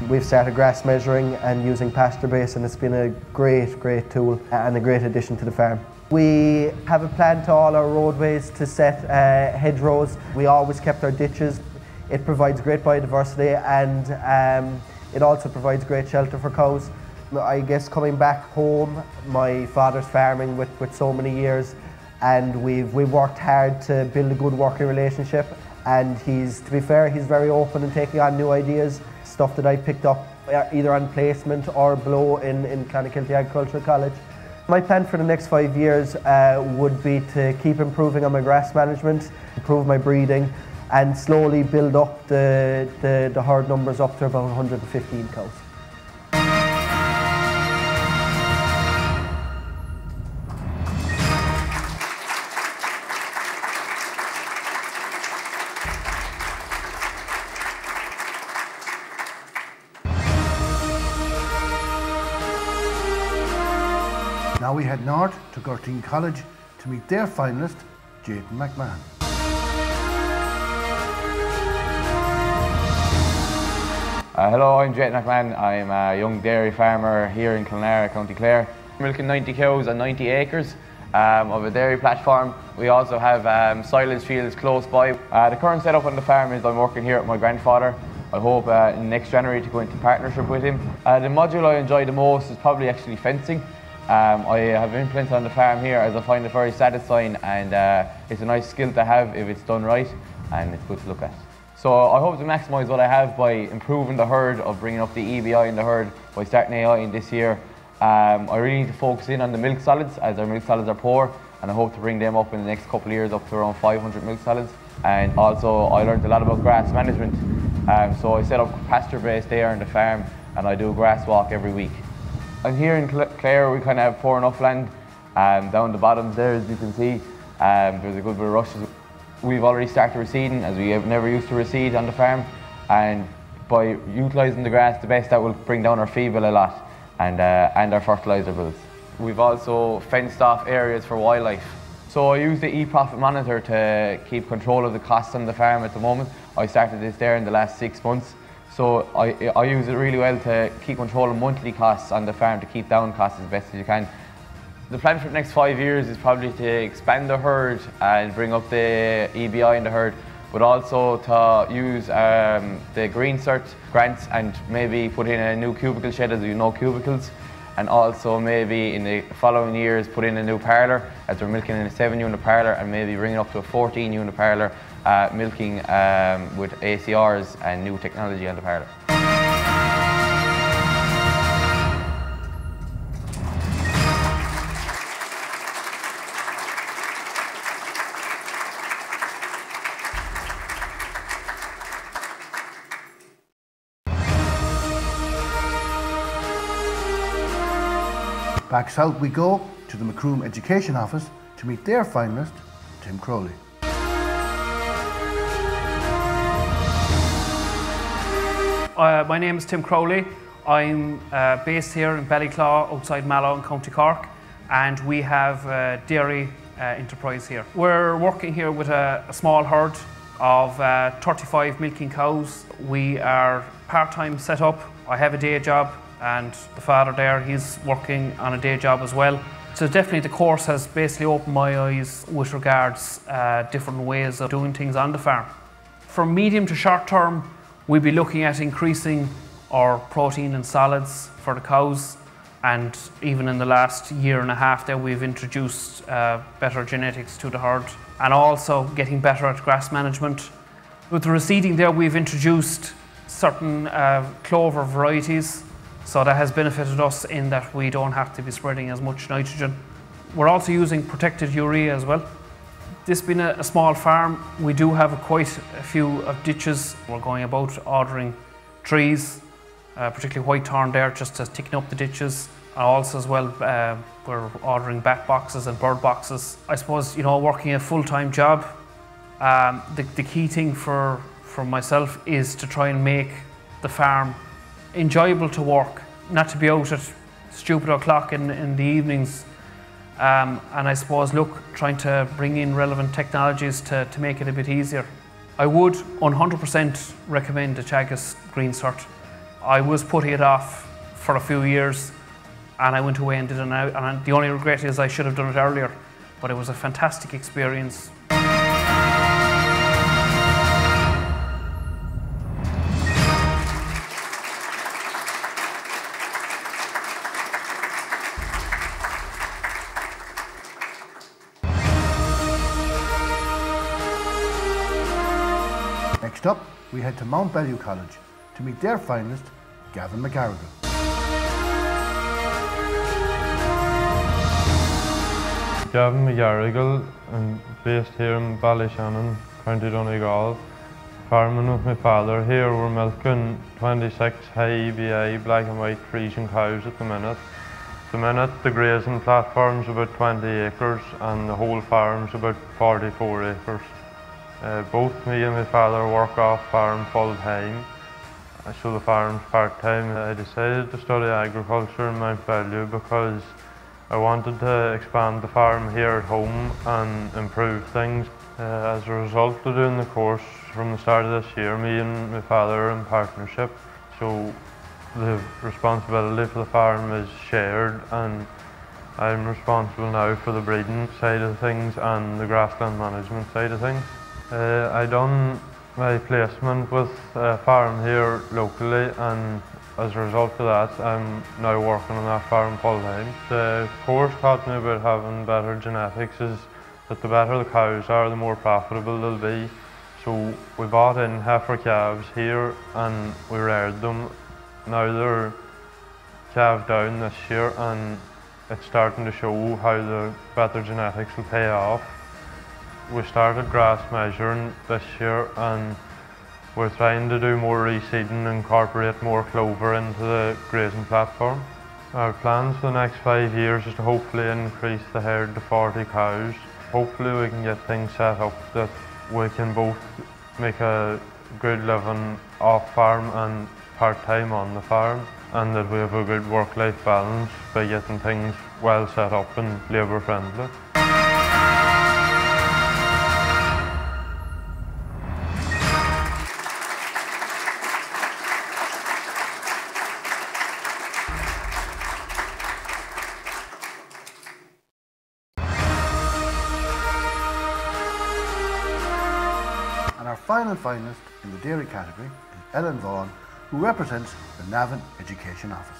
S14: We've started grass measuring and using pasture base, and it's been a great tool and a great addition to the farm. We have a plan to all our roadways to set hedgerows. We always kept our ditches. It provides great biodiversity, and it also provides great shelter for cows. I guess coming back home, my father's farming with so many years, and we've worked hard to build a good working relationship, and to be fair, he's very open and taking on new ideas, stuff that I picked up either on placement or below in Clonakilty Agricultural College. My plan for the next 5 years would be to keep improving on my grass management, improve my breeding, and slowly build up the herd numbers up to about 115 cows.
S1: Now we head north to Kildalton College to meet their finalist, McConalogue.
S10: Hello, I'm McConalogue. I'm a young dairy farmer here in Kildare, County Clare. Milking 90 cows on 90 acres of a dairy platform. We also have silage fields close by. The current setup on the farm is I'm working here with my grandfather. I hope in next January to go into partnership with him. The module I enjoy the most is probably actually fencing. I have implemented on the farm here as I find it very satisfying, and it's a nice skill to have if it's done right, and it's good to look at. So I hope to maximise what I have by improving the herd, of bringing up the EBI in the herd by starting AI in this year. I really need to focus in on the milk solids, as our milk solids are poor, and I hope to bring them up in the next couple of years up to around 500 milk solids. And also I learned a lot about grass management, so I set up pasture base there on the farm, and I do a grass walk every week. And here in Clare we kind of have poor enough land, down the bottoms there, as you can see, there's a good bit of rushes. We've already started reseeding, as we have never used to reseed on the farm, and by utilising the grass the best, that will bring down our feed bill a lot, and our fertiliser bills. We've also fenced off areas for wildlife. So I use the e-profit monitor to keep control of the costs on the farm at the moment. I started this there in the last 6 months. So I use it really well to keep control of monthly costs on the farm, to keep down costs as best as you can. The plan for the next 5 years is probably to expand the herd and bring up the EBI in the herd, but also to use the Green Cert grants and maybe put in a new cubicle shed, as you know, cubicles, and also maybe in the following years put in a new parlour, as we're milking in a 7-unit parlour, and maybe bring it up to a 14-unit parlour, milking with ACRs and new technology on the parlour.
S1: Back south we go to the Macroom Education Office to meet their finalist, Tim Crowley.
S15: My name is Tim Crowley. I'm based here in Ballyclaw outside Mallow in County Cork, and we have a dairy enterprise here. We're working here with a small herd of 35 milking cows. We are part-time set up. I have a day job, and the father there, he's working on a day job as well. So definitely the course has basically opened my eyes with regards different ways of doing things on the farm. From medium to short term, we'll be looking at increasing our protein and solids for the cows, and even in the last year and a half there we've introduced better genetics to the herd, and also getting better at grass management. With the reseeding there, we've introduced certain clover varieties, so that has benefited us in that we don't have to be spreading as much nitrogen. We're also using protected urea as well. This being a small farm, we do have quite a few of ditches. We're going about ordering trees, particularly white thorn there, just to thicken up the ditches. And also as well, we're ordering bat boxes and bird boxes. I suppose, you know, working a full-time job, the key thing for myself is to try and make the farm enjoyable to work, not to be out at stupid o'clock in the evenings. And I suppose, look, trying to bring in relevant technologies to make it a bit easier. I would 100% recommend the Teagasc Green Cert. I was putting it off for a few years, and I went away and did it now, and the only regret is I should have done it earlier, but it was a fantastic experience.
S1: Next up, we head to Mount Bellew College to meet their finalist, Gavin McGarrigle.
S16: Gavin McGarrigle, I'm based here in Ballyshannon, County Donegal. Farming with my father here, we're milking 26 high EBI black and white Frisian cows at the minute. At the minute, the grazing platform's about 20 acres and the whole farm's about 44 acres. Both me and my father work off farm full time, so the farm's part time. I decided to study agriculture in Mount Bellew because I wanted to expand the farm here at home and improve things. As a result of doing the course from the start of this year, me and my father are in partnership, so the responsibility for the farm is shared, and I'm responsible now for the breeding side of things and the grassland management side of things. I done my placement with a farm here locally, and as a result of that I'm now working on that farm full time. The course taught me about having better genetics, is that the better the cows are, the more profitable they'll be. So we bought in heifer calves here and we reared them. Now they're calved down this year, and It's starting to show how the better genetics will pay off. We started grass measuring this year and we're trying to do more reseeding and incorporate more clover into the grazing platform. Our plans for the next 5 years is to hopefully increase the herd to 40 cows. Hopefully we can get things set up that we can both make a good living off farm and part-time on the farm, and that we have a good work-life balance by getting things well set up and labour friendly.
S1: And our final finalist in the dairy category is Ellen Vaughan, who represents the Navan Education Office.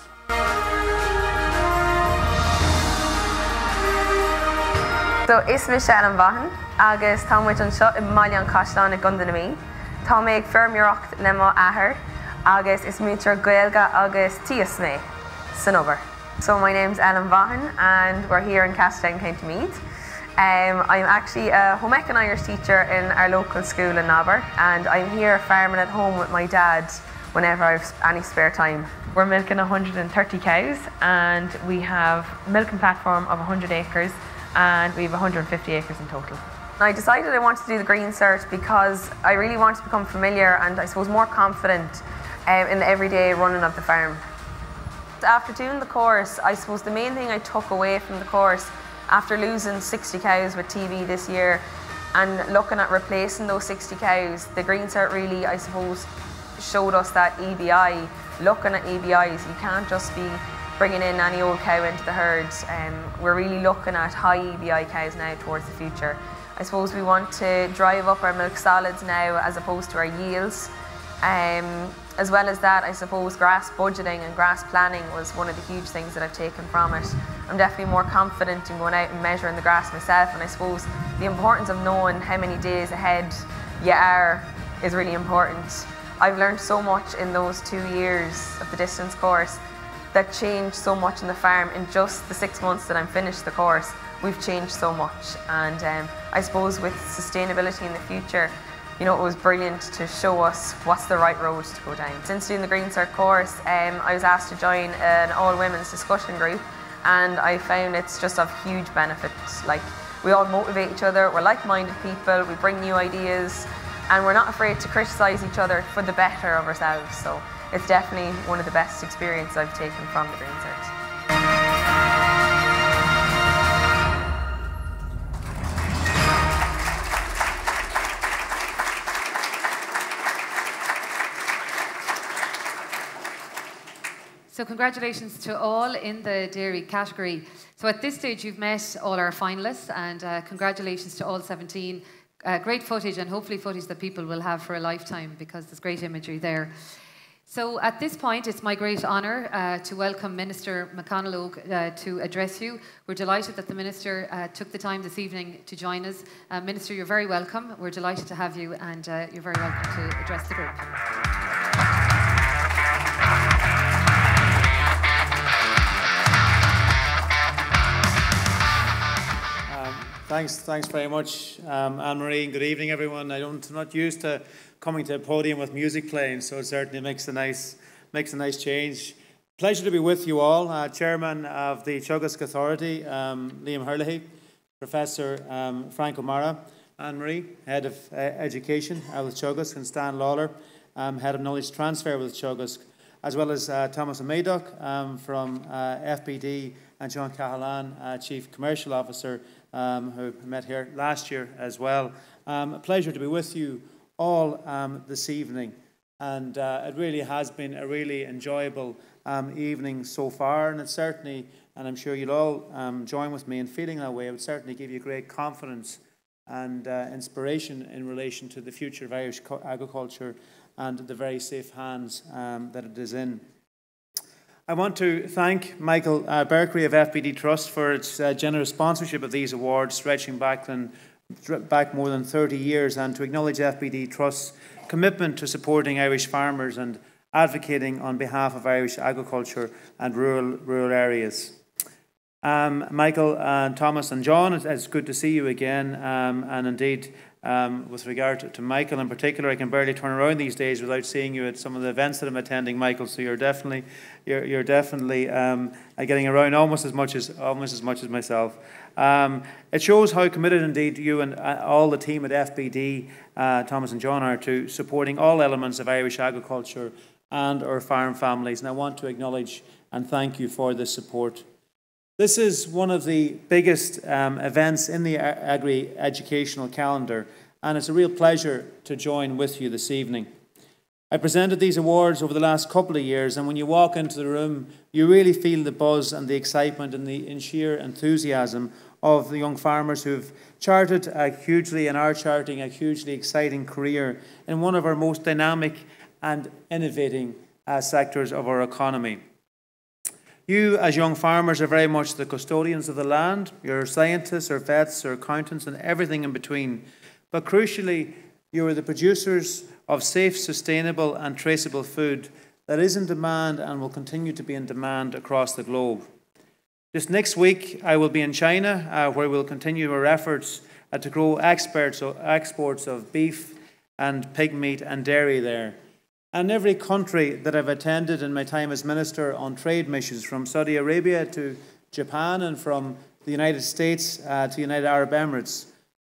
S17: So is me Ellen Vaughan, agus tá muid an seo I Mullingar Caisleán ag County Meath. Tá mé ag feirmeoireacht nemo ahar, agus is muintir Gaelga agus Teagasc san obair. So my name's Ellen Vaughan and we're here in Kildare, County Meath. I'm actually a home economics teacher in our local school in Navan, and I'm here farming at home with my dad whenever I have any spare time. We're milking 130 cows and we have a milking platform of 100 acres and we have 150 acres in total. I decided I wanted to do the Green Cert because I really wanted to become familiar and I suppose more confident in the everyday running of the farm. After doing the course, I suppose the main thing I took away from the course after losing 60 cows with TB this year and looking at replacing those 60 cows, the Green Cert really, I suppose, showed us that EBI, looking at EBIs, you can't just be bringing in any old cow into the herds. We're really looking at high EBI cows now towards the future. I suppose we want to drive up our milk solids now as opposed to our yields. As well as that, I suppose grass budgeting and grass planning was one of the huge things that I've taken from it. I'm definitely more confident in going out and measuring the grass myself, and I suppose the importance of knowing how many days ahead you are is really important. I've learned so much in those 2 years of the distance course that changed so much in the farm. In just the 6 months that I'm finished the course, we've changed so much, and I suppose with sustainability in the future, you know, it was brilliant to show us what's the right road to go down. Since doing the Green Cert course, I was asked to join an all-women's discussion group, and I found it's just of huge benefit. Like, we all motivate each other, we're like-minded people, we bring new ideas, and we're not afraid to criticise each other for the better of ourselves. So it's definitely one of the best experiences I've taken from the Green Cert.
S2: So congratulations to all in the dairy category. So at this stage you've met all our finalists, and congratulations to all 17. Great footage, and hopefully footage that people will have for a lifetime, because there's great imagery there. So at this point it's my great honour to welcome Minister McConalogue to address you. We're delighted that the Minister took the time this evening to join us. Minister, you're very welcome. We're delighted to have you, and you're very welcome to address the group.
S18: Thanks very much, Anne-Marie, and good evening, everyone. I'm not used to coming to a podium with music playing, so it certainly makes a nice change. Pleasure to be with you all. Chairman of the Teagasc Authority, Liam Hurley, Professor Frank O'Mara, Anne-Marie, Head of Education with Teagasc, and Stan Lawler, Head of Knowledge Transfer with Teagasc, as well as Thomas O'Maydock from FBD, and John Cahalane, Chief Commercial Officer, who met here last year as well. A pleasure to be with you all this evening, and it really has been a really enjoyable evening so far, and it's certainly, and I'm sure you'll all join with me in feeling that way, it would certainly give you great confidence and inspiration in relation to the future of Irish agriculture and the very safe hands that it is in. I want to thank Michael Berkery of FBD Trust for its generous sponsorship of these awards, stretching back more than 30 years, and to acknowledge FBD Trust's commitment to supporting Irish farmers and advocating on behalf of Irish agriculture and rural areas. Michael and Thomas and John, it's good to see you again. And indeed, with regard to Michael in particular, I can barely turn around these days without seeing you at some of the events that I'm attending, Michael. So you're definitely getting around almost as much as myself. It shows how committed indeed you and all the team at FBD, Thomas and John, are to supporting all elements of Irish agriculture and our farm families. And I want to acknowledge and thank you for this support. This is one of the biggest events in the agri-educational calendar, and it's a real pleasure to join with you this evening. I presented these awards over the last couple of years, and when you walk into the room, you really feel the buzz and the excitement and the sheer enthusiasm of the young farmers who've charted and are charting a hugely exciting career in one of our most dynamic and innovating sectors of our economy. You, as young farmers, are very much the custodians of the land. You're scientists or vets or accountants and everything in between. But crucially, you are the producers of safe, sustainable and traceable food that is in demand and will continue to be in demand across the globe. Just next week, I will be in China, where we'll continue our efforts to grow exports of beef and pig meat and dairy there. And every country that I've attended in my time as Minister on trade missions, from Saudi Arabia to Japan and from the United States to United Arab Emirates,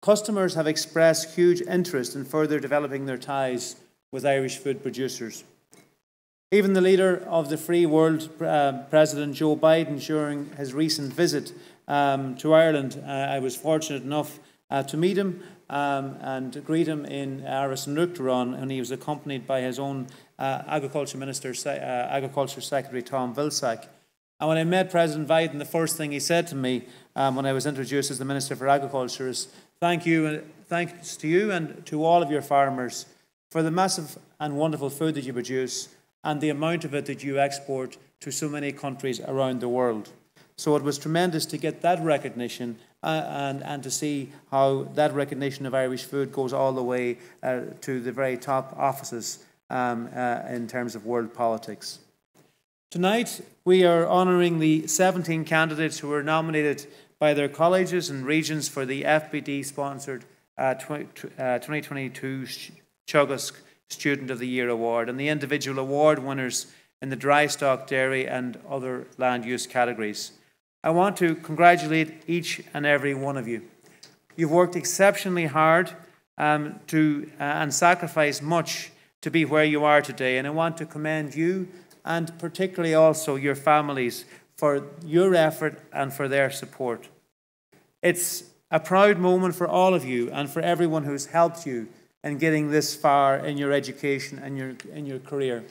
S18: customers have expressed huge interest in further developing their ties with Irish food producers. Even the leader of the free world, President Joe Biden, during his recent visit to Ireland, I was fortunate enough to meet him and greet him in Aris and Rúchtaráin, and he was accompanied by his own Agriculture Secretary Tom Vilsack. And when I met President Biden, the first thing he said to me when I was introduced as the Minister for Agriculture is, thanks to you and to all of your farmers for the massive and wonderful food that you produce and the amount of it that you export to so many countries around the world. So it was tremendous to get that recognition and to see how that recognition of Irish food goes all the way to the very top offices in terms of world politics. Tonight, we are honouring the 17 candidates who were nominated by their colleges and regions for the FBD-sponsored 2022 Teagasc Student of the Year Award and the individual award winners in the Drystock, dairy and other land use categories. I want to congratulate each and every one of you. You've worked exceptionally hard and sacrificed much to be where you are today, and I want to commend you and particularly also your families for your effort and for their support. It's a proud moment for all of you and for everyone who's helped you in getting this far in your education and in your career.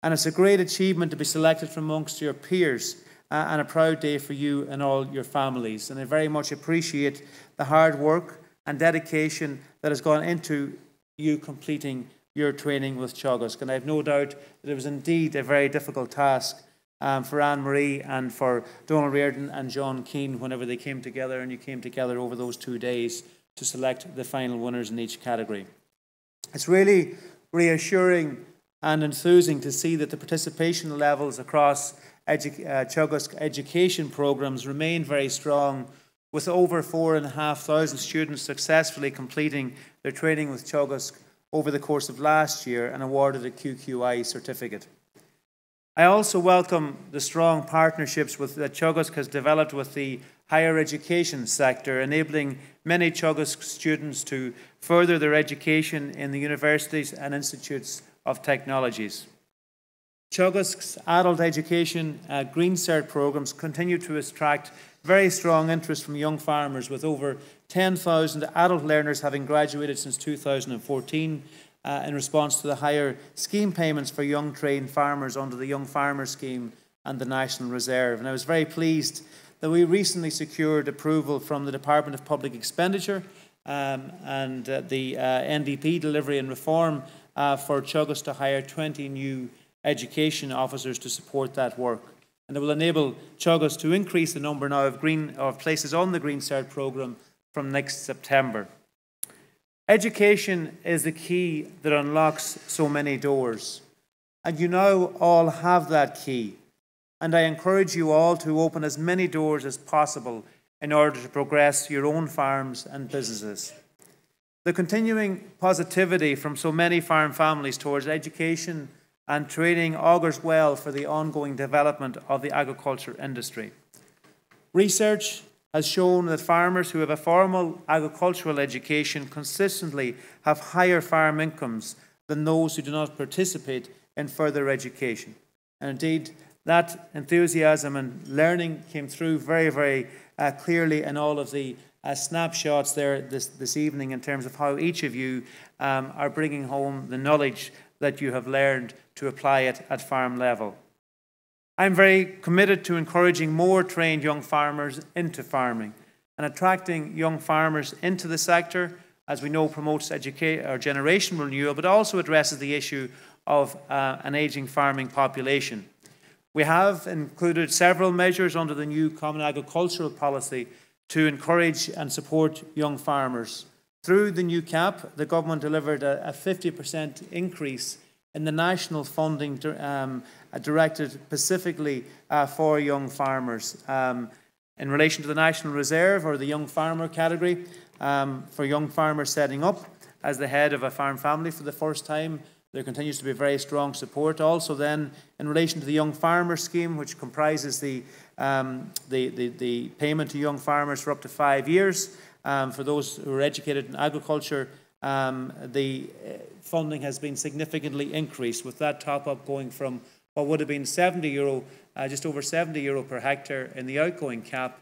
S18: And it's a great achievement to be selected from amongst your peers and a proud day for you and all your families. And I very much appreciate the hard work and dedication that has gone into you completing your training with Teagasc. And I have no doubt that it was indeed a very difficult task for Anne-Marie and for Donald Reardon and John Keane whenever they came together, and you came together over those 2 days to select the final winners in each category. It's really reassuring and enthusing to see that the participation levels across Teagasc education programs remain very strong, with over 4,500 students successfully completing their training with Teagasc over the course of last year and awarded a QQI certificate. I also welcome the strong partnerships that Teagasc has developed with the higher education sector, enabling many Teagasc students to further their education in the universities and institutes of technologies. Teagasc's adult education Green Cert programs continue to attract very strong interest from young farmers, with over 10,000 adult learners having graduated since 2014 in response to the higher scheme payments for young trained farmers under the Young Farmer Scheme and the National Reserve. And I was very pleased that we recently secured approval from the Department of Public Expenditure and the NDP Delivery and Reform for Teagasc to hire 20 new education officers to support that work. And it will enable Teagasc to increase the number now of places on the Green Cert programme from next September. Education is the key that unlocks so many doors. And you now all have that key. and I encourage you all to open as many doors as possible in order to progress your own farms and businesses. The continuing positivity from so many farm families towards education and training augurs well for the ongoing development of the agriculture industry. Research has shown that farmers who have a formal agricultural education consistently have higher farm incomes than those who do not participate in further education. And indeed, that enthusiasm and learning came through very, very clearly in all of the snapshots there this evening in terms of how each of you are bringing home the knowledge that you have learned to apply it at farm level. I'm very committed to encouraging more trained young farmers into farming, and attracting young farmers into the sector, as we know, promotes generation renewal, but also addresses the issue of an ageing farming population. We have included several measures under the new Common Agricultural Policy to encourage and support young farmers. Through the new CAP, the government delivered a 50% increase in the national funding directed specifically for young farmers. In relation to the National Reserve, or the Young Farmer category, for young farmers setting up as the head of a farm family for the first time, there continues to be very strong support. Also then, in relation to the Young Farmer Scheme, which comprises the payment to young farmers for up to 5 years, for those who are educated in agriculture, the funding has been significantly increased, with that top-up going from what would have been €70, just over €70 per hectare in the outgoing cap,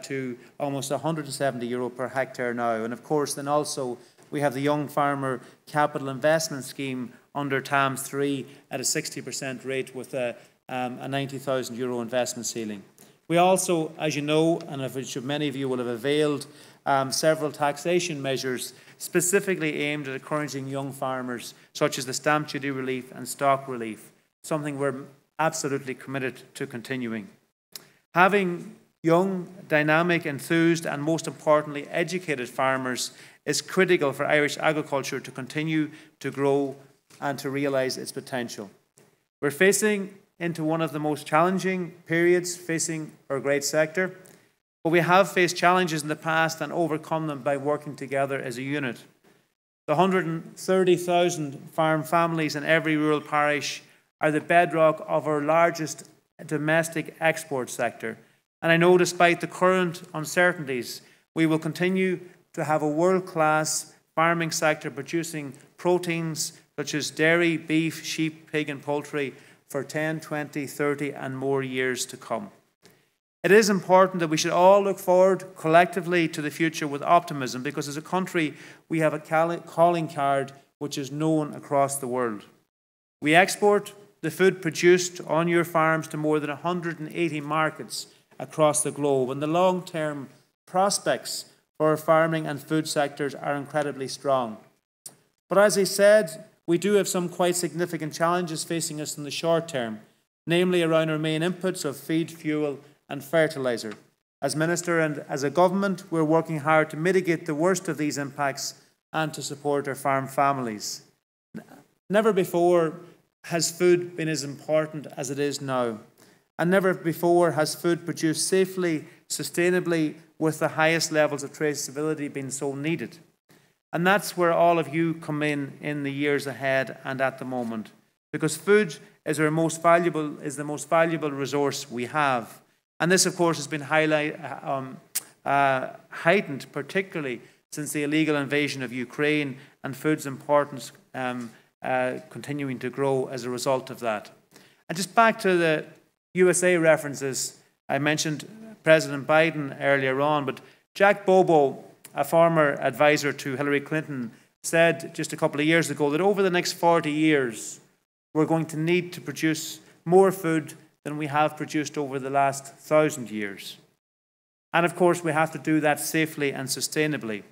S18: to almost €170 per hectare now. And of course, then also we have the Young Farmer Capital Investment Scheme under TAMS 3 at a 60% rate with a €90,000 investment ceiling. We also, as you know, and of which many of you will have availed, several taxation measures specifically aimed at encouraging young farmers, such as the stamp duty relief and stock relief, something we're absolutely committed to continuing. Having young, dynamic, enthused, and most importantly, educated farmers is critical for Irish agriculture to continue to grow and to realise its potential. We're facing into one of the most challenging periods facing our great sector, but we have faced challenges in the past and overcome them by working together as a unit. The 130,000 farm families in every rural parish are the bedrock of our largest domestic export sector. And I know despite the current uncertainties, we will continue to have a world-class farming sector producing proteins such as dairy, beef, sheep, pig and poultry for 10, 20, 30 and more years to come. It is important that we should all look forward collectively to the future with optimism, because as a country we have a calling card which is known across the world. We export the food produced on your farms to more than 180 markets across the globe, and the long-term prospects for our farming and food sectors are incredibly strong. But as I said, we do have some quite significant challenges facing us in the short term, namely around our main inputs of feed, fuel and fertiliser. As Minister and as a government, we're working hard to mitigate the worst of these impacts and to support our farm families. Never before has food been as important as it is now. And never before has food produced safely, sustainably, with the highest levels of traceability been so needed. And that's where all of you come in the years ahead and at the moment. Because food is the most valuable resource we have. And this, of course, has been heightened, particularly since the illegal invasion of Ukraine, and food's importance continuing to grow as a result of that. And just back to the USA references, I mentioned President Biden earlier on, but Jack Bobo, a former advisor to Hillary Clinton, said just a couple of years ago that over the next 40 years, we're going to need to produce more food than we have produced over the last 1,000 years. And of course, we have to do that safely and sustainably.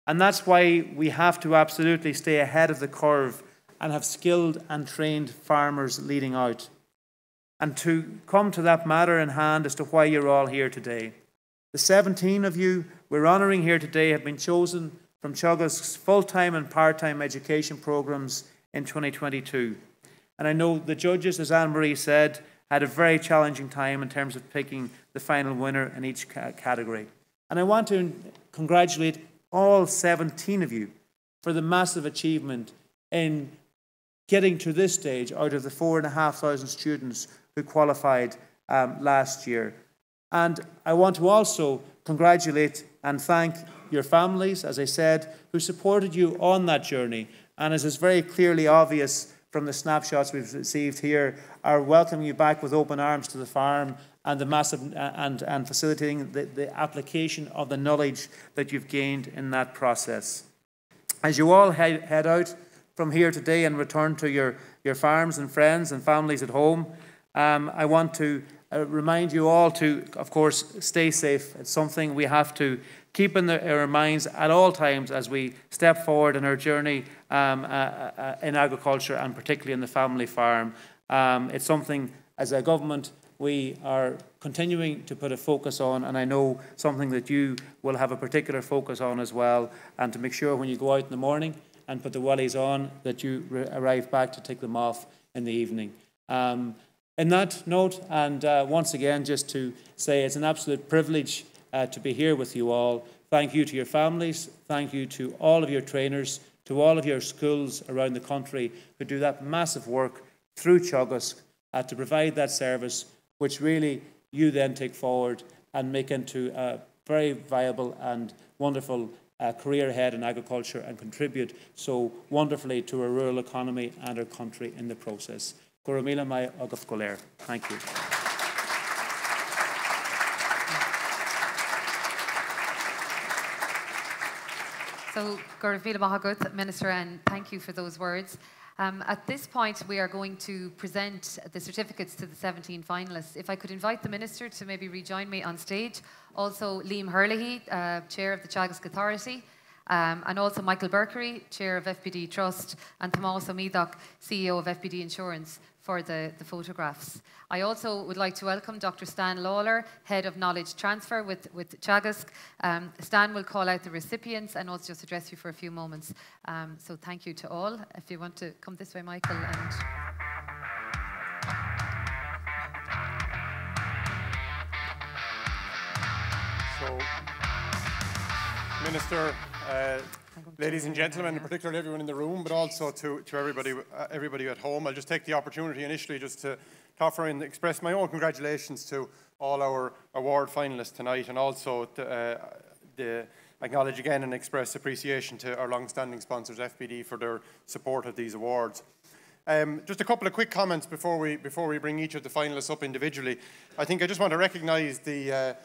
S18: And that's why we have to absolutely stay ahead of the curve and have skilled and trained farmers leading out. And to come to that matter in hand as to why you're all here today. The 17 of you we're honouring here today have been chosen from Teagasc's full-time and part-time education programmes in 2022. And I know the judges, as Anne-Marie said, had a very challenging time in terms of picking the final winner in each category. And I want to congratulate all 17 of you for the massive achievement in getting to this stage out of the 4,500 students who qualified last year. And I want to also congratulate and thank your families, as I said, who supported you on that journey. And as is very clearly obvious from the snapshots we've received here, are welcoming you back with open arms to the farm and the massive and facilitating the application of the knowledge that you've gained in that process. As you all head out from here today and return to your farms and friends and families at home, I want to remind you all to, of course, stay safe. It's something we have to keep in our minds at all times as we step forward in our journey in agriculture and particularly in the family farm. It's something as a government we are continuing to put a focus on, and I know something that you will have a particular focus on as well, and to make sure when you go out in the morning and put the wellies on that you arrive back to take them off in the evening. In that note, and once again just to say it's an absolute privilege to be here with you all. Thank you to your families, thank you to all of your trainers, to all of your schools around the country who do that massive work through Teagasc to provide that service, which really you then take forward and make into a very viable and wonderful career ahead in agriculture and contribute so wonderfully to our rural economy and our country in the process. Goramila mai agaf goler. Thank you.
S2: So, Goramila Mahagut, Minister, and thank you for those words. At this point, we are going to present the certificates to the 17 finalists. If I could invite the Minister to maybe rejoin me on stage. Also, Liam Herlihy, Chair of the Teagasc Authority, and also Michael Berkery, Chair of FBD Trust, and Tomás O'Meadoch, CEO of FBD Insurance, for the photographs. I also would like to welcome Dr. Stan Lawler, Head of Knowledge Transfer with Teagasc. Stan will call out the recipients and also just address you for a few moments. So thank you to all. If you want to come this way, Michael.
S19: So, Minister, ladies and gentlemen, in particular everyone in the room, but also to everybody at home, I'll just take the opportunity initially just to offer and express my own congratulations to all our award finalists tonight, and also to acknowledge again and express appreciation to our long-standing sponsors, FBD, for their support of these awards. Just a couple of quick comments before we bring each of the finalists up individually. I think I just want to recognise the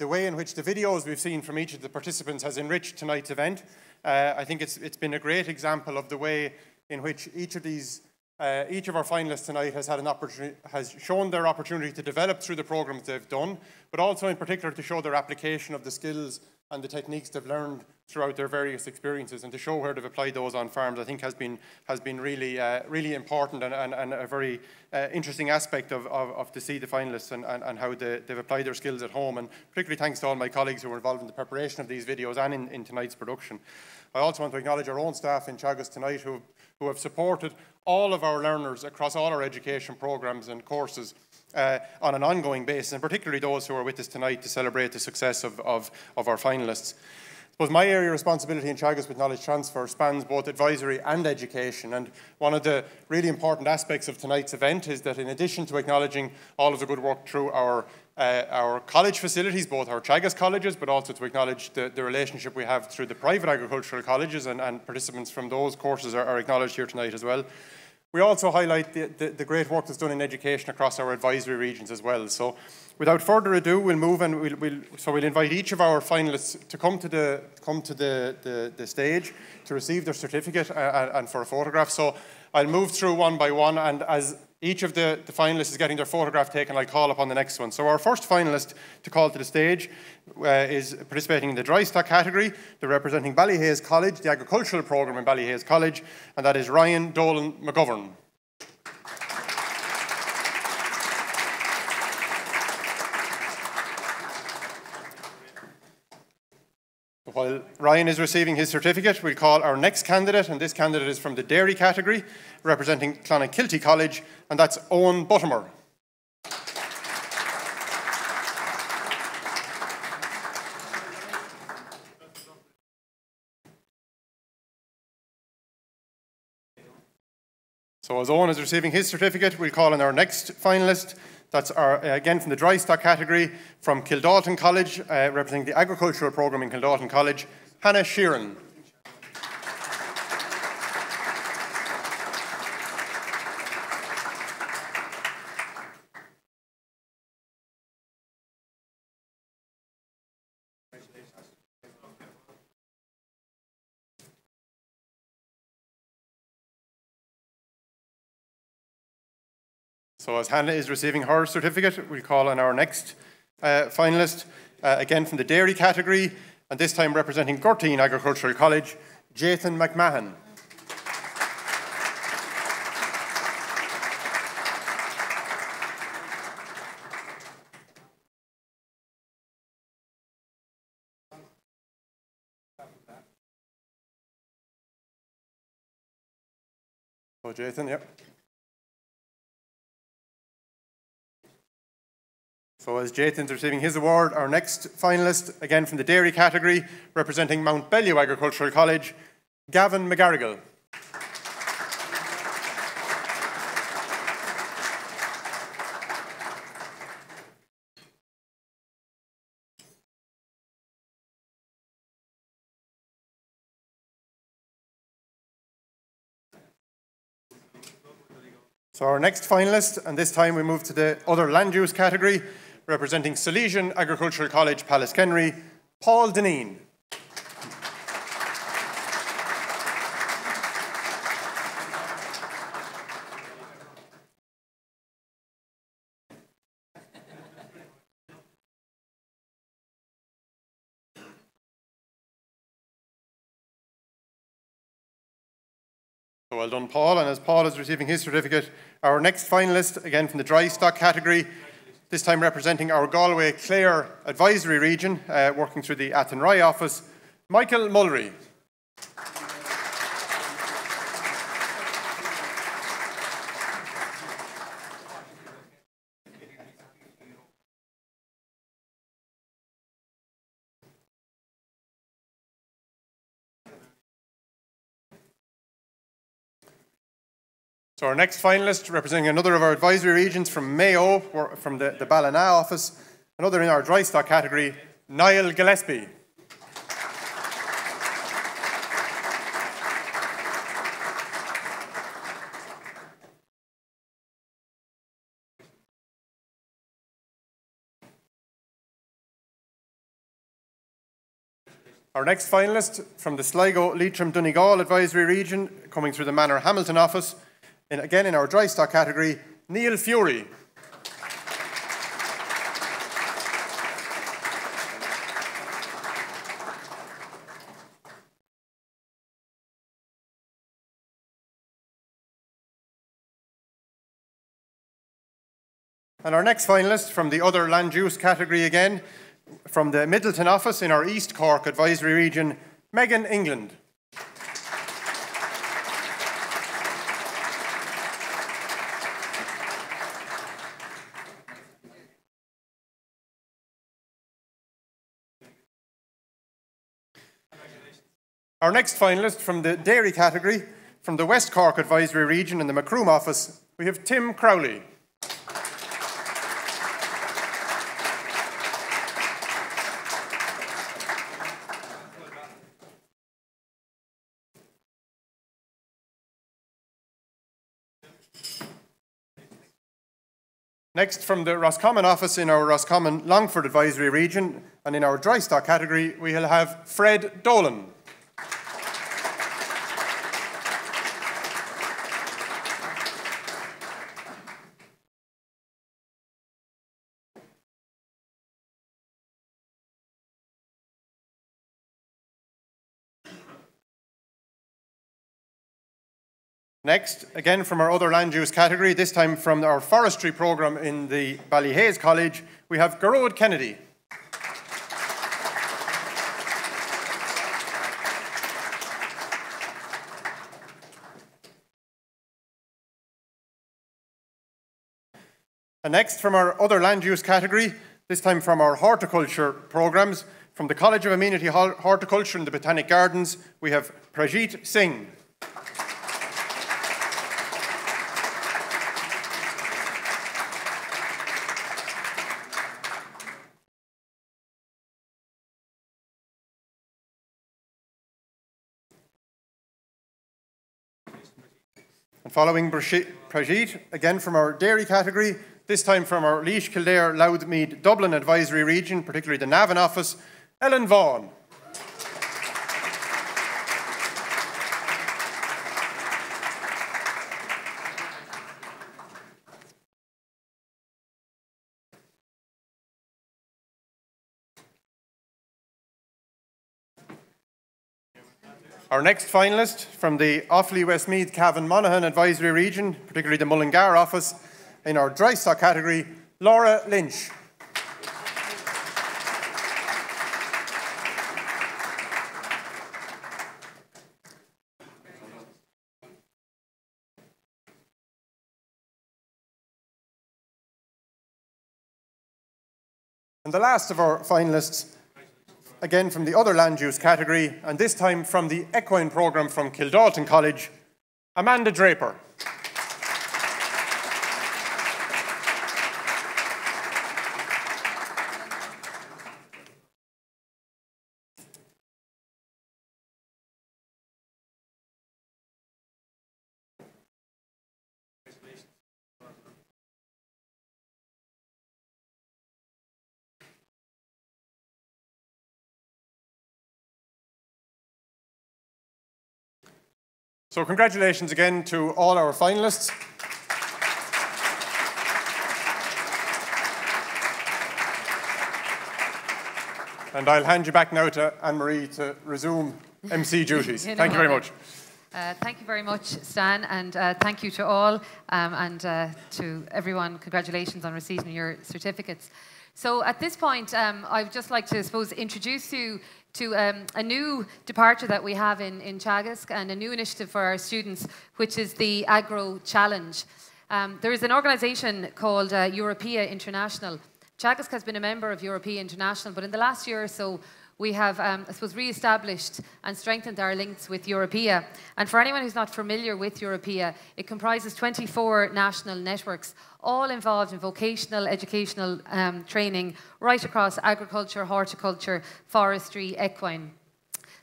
S19: way in which the videos we've seen from each of the participants has enriched tonight's event. I think it's been a great example of the way in which each of our finalists tonight has had an opportunity, has shown their opportunity to develop through the programs they've done, but also in particular to show their application of the skills and the techniques they've learned throughout their various experiences, and to show where they've applied those on farms, I think has been really important and a very interesting aspect of to see the finalists and how they've applied their skills at home, and particularly thanks to all my colleagues who were involved in the preparation of these videos and in tonight's production. I also want to acknowledge our own staff in Teagasc tonight who have supported all of our learners across all our education programs and courses on an ongoing basis, and particularly those who are with us tonight to celebrate the success of our finalists. I suppose my area of responsibility in Teagasc with knowledge transfer spans both advisory and education, and one of the really important aspects of tonight's event is that in addition to acknowledging all of the good work through our college facilities, both our Teagasc colleges, but also to acknowledge the relationship we have through the private agricultural colleges, and participants from those courses are acknowledged here tonight as well. We also highlight the great work that's done in education across our advisory regions as well. So without further ado, we'll move and we'll invite each of our finalists to come to the stage to receive their certificate and for a photograph. So I'll move through one by one, and as each of the finalists is getting their photograph taken, I'll call upon the next one. So our first finalist to call to the stage is participating in the Drystock category. They're representing Ballyhaise College, the agricultural programme in Ballyhaise College, and that is Ryan Dolan McGovern. While Ryan is receiving his certificate, we'll call our next candidate, and this candidate is from the dairy category, representing Clonakilty College, and that's Owen Buttimer. So as Owen is receiving his certificate, we'll call on our next finalist. That's again from the Drystock category, from Kildalton College, representing the agricultural programme in Kildalton College, Hannah Sheeran. So as Hannah is receiving her certificate, we'll call on our next finalist, again from the dairy category, and this time representing Gurteen Agricultural College, Jathan McMahon. So Jathan, yep. So as Jathan's receiving his award, our next finalist, again from the dairy category, representing Mount Bellew Agricultural College, Gavin McGarrigle. So our next finalist, and this time we move to the other land use category, representing Salesian Agricultural College, Pallaskenry, Paul Deneen. So well done, Paul. And as Paul is receiving his certificate, our next finalist, again from the Drystock category, this time representing our Galway Clare Advisory Region, working through the Athenry office, Michael Mulry. So our next finalist, representing another of our advisory regions from Mayo, from the Ballina office, another in our Drystock category, Niall Gillespie. Our next finalist from the Sligo Leitrim Donegal advisory region, coming through the Manor Hamilton office, and again in our Drystock category, Neil Fury. And our next finalist from the other land use category again, from the Middleton office in our East Cork advisory region, Megan England. Our next finalist from the dairy category, from the West Cork advisory region in the Macroom office, we have Tim Crowley. Next, from the Roscommon office in our Roscommon Longford advisory region and in our Drystock category, we'll have Fred Dolan. Next, again from our other land use category, this time from our forestry programme in the Ballyhaise College, we have Gearóid Kennedy. And next, from our other land use category, this time from our horticulture programmes, from the College of Amenity Horticulture in the Botanic Gardens, we have Prajit Singh. And following Prajit, again from our dairy category, this time from our Lynch, Kildare, Louthmead, Dublin Advisory Region, particularly the Navan office, Ellen Vaughan. Our next finalist from the Offaly, Westmeath, Cavan, Monaghan Advisory Region, particularly the Mullingar office, in our Drystock category, Laura Lynch. And the last of our finalists, again from the other land use category, and this time from the Equine programme from Kildalton College, Amanda Draper. So congratulations again to all our finalists. And I'll hand you back now to Anne-Marie to resume MC duties. Thank you very much.
S2: Thank you very much, Stan, and thank you to all, and to everyone. Congratulations on receiving your certificates. So at this point, I'd just like to, I suppose, introduce you to a new departure that we have in Teagasc, and a new initiative for our students, which is the Agro Challenge. There is an organisation called Europea International. Teagasc has been a member of Europea International, but in the last year or so, we have, I suppose, re-established and strengthened our links with Europea. And for anyone who's not familiar with Europea, it comprises 24 national networks, all involved in vocational, educational training, right across agriculture, horticulture, forestry, equine.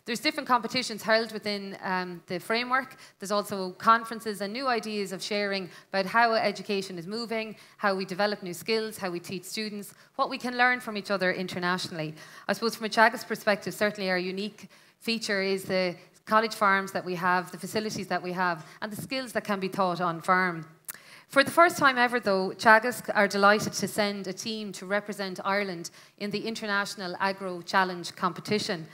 S2: There's different competitions held within the framework. There's also conferences and new ideas of sharing about how education is moving, how we develop new skills, how we teach students, what we can learn from each other internationally. I suppose from a Teagasc perspective, certainly our unique feature is the college farms that we have, the facilities that we have, and the skills that can be taught on farm. For the first time ever, though, Teagasc are delighted to send a team to represent Ireland in the International Agro Challenge competition.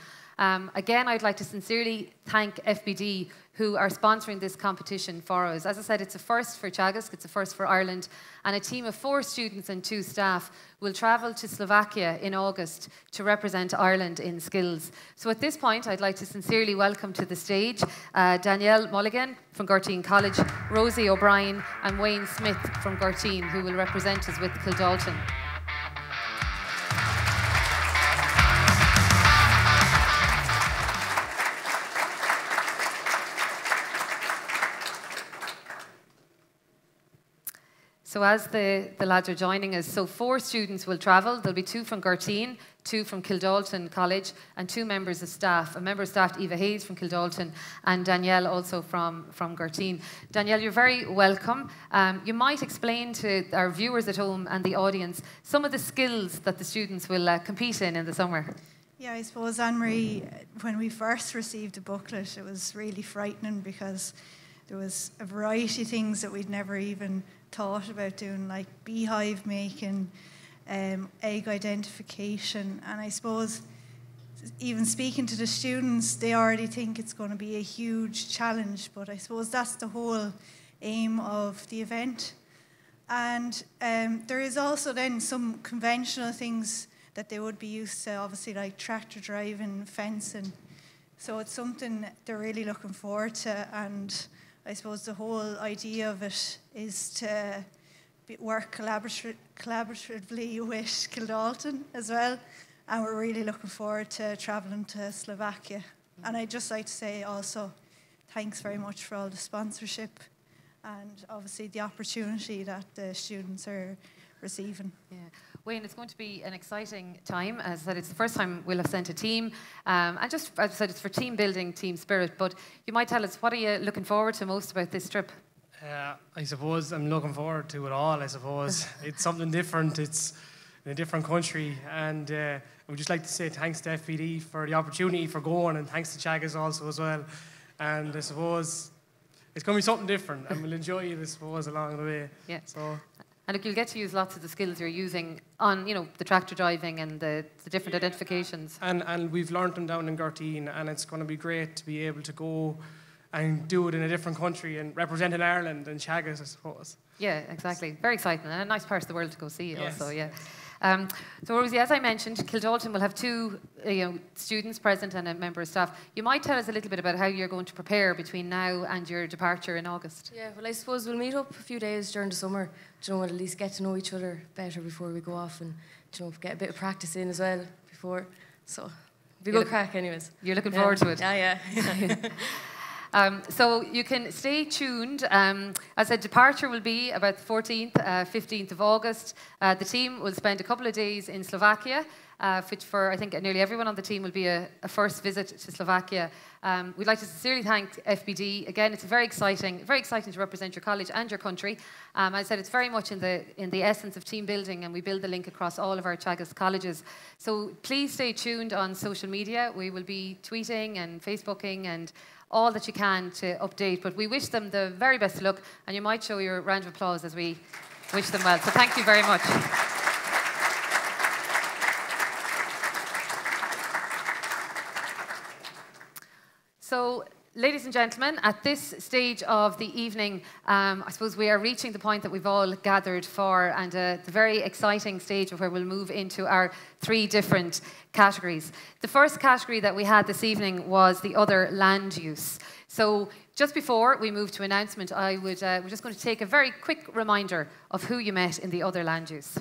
S2: Again, I'd like to sincerely thank FBD, who are sponsoring this competition for us. As I said, it's a first for Teagasc, it's a first for Ireland, and a team of 4 students and 2 staff will travel to Slovakia in August to represent Ireland in skills. So at this point, I'd like to sincerely welcome to the stage Danielle Mulligan from Kildalton College, Rosie O'Brien and Wayne Smith from Kildare, who will represent us with Kildalton. So as the lads are joining us, so 4 students will travel. There'll be 2 from Kildare, 2 from Kildalton College, and 2 members of staff. A member of staff, Eva Hayes from Kildalton, and Danielle also from Kildare. Danielle, you're very welcome. You might explain to our viewers at home and the audience some of the skills that the students will compete in the summer.
S20: Yeah, I suppose, Anne-Marie, when we first received the booklet, it was really frightening because there was a variety of things that we'd never even thought about doing, like beehive making, egg identification, and I suppose even speaking to the students, they already think it's going to be a huge challenge, but I suppose that's the whole aim of the event. And there is also then some conventional things that they would be used to, obviously like tractor driving, fencing, so it's something they're really looking forward to. And I suppose the whole idea of it is to work collaboratively with Kildalton as well, and we're really looking forward to travelling to Slovakia. And I'd just like to say also thanks very much for all the sponsorship and obviously the opportunity that the students are receiving.
S2: Yeah. Wayne, it's going to be an exciting time. As I said, it's the first time we'll have sent a team. And just, as I said, it's for team building, team spirit. But you might tell us, what are you looking forward to most about this trip?
S21: I suppose I'm looking forward to it all, I suppose. It's something different, it's in a different country, and I would just like to say thanks to FBD for the opportunity for going, and thanks to Teagasc also as well. And I suppose it's going to be something different, and we'll enjoy it, I suppose, along the way.
S2: Yeah.
S21: So.
S2: And look, you'll get to use lots of the skills you're using on, you know, the tractor driving and the different identifications.
S21: And we've learned them down in Garteen, and it's going to be great to be able to go and do it in a different country and representing Ireland and Teagasc, I suppose.
S2: Yeah, exactly. Very exciting, and a nice part of the world to go see
S21: Yes.
S2: also, yeah. So Rosie, as I mentioned, Kildalton will have 2 students present and a member of staff. You might tell us a little bit about how you're going to prepare between now and your departure in August.
S22: Yeah, well, I suppose we'll meet up a few days during the summer, you know, at least get to know each other better before we go off, and, you know, get a bit of practice in as well before. So, it'll be good crack anyways.
S2: You're looking forward to it?
S22: Yeah.
S2: So you can stay tuned. As I said, departure will be about the 14th, 15th of August. The team will spend a couple of days in Slovakia, which for, I think, nearly everyone on the team will be a first visit to Slovakia. We'd like to sincerely thank FBD. Again, it's very exciting to represent your college and your country. As I said, it's very much in the essence of team building, and we build the link across all of our Teagasc colleges. So please stay tuned on social media. We will be tweeting and Facebooking and all that you can to update, but we wish them the very best of luck, and you might show your round of applause as we wish them well. So thank you very much. So, ladies and gentlemen, at this stage of the evening, I suppose we are reaching the point that we've all gathered for, and the very exciting stage of where we'll move into our 3 different categories. The first category that we had this evening was the other land use. So just before we move to announcement, we're just going to take a very quick reminder of who you met in the other land use.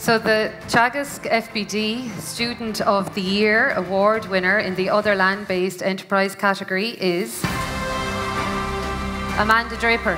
S2: So the Teagasc FBD Student of the Year award winner in the other land-based enterprise category is Amanda Draper.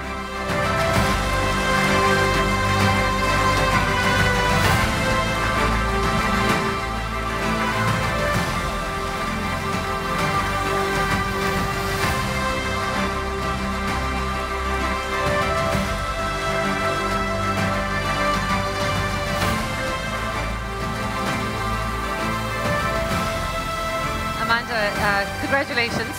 S2: Congratulations.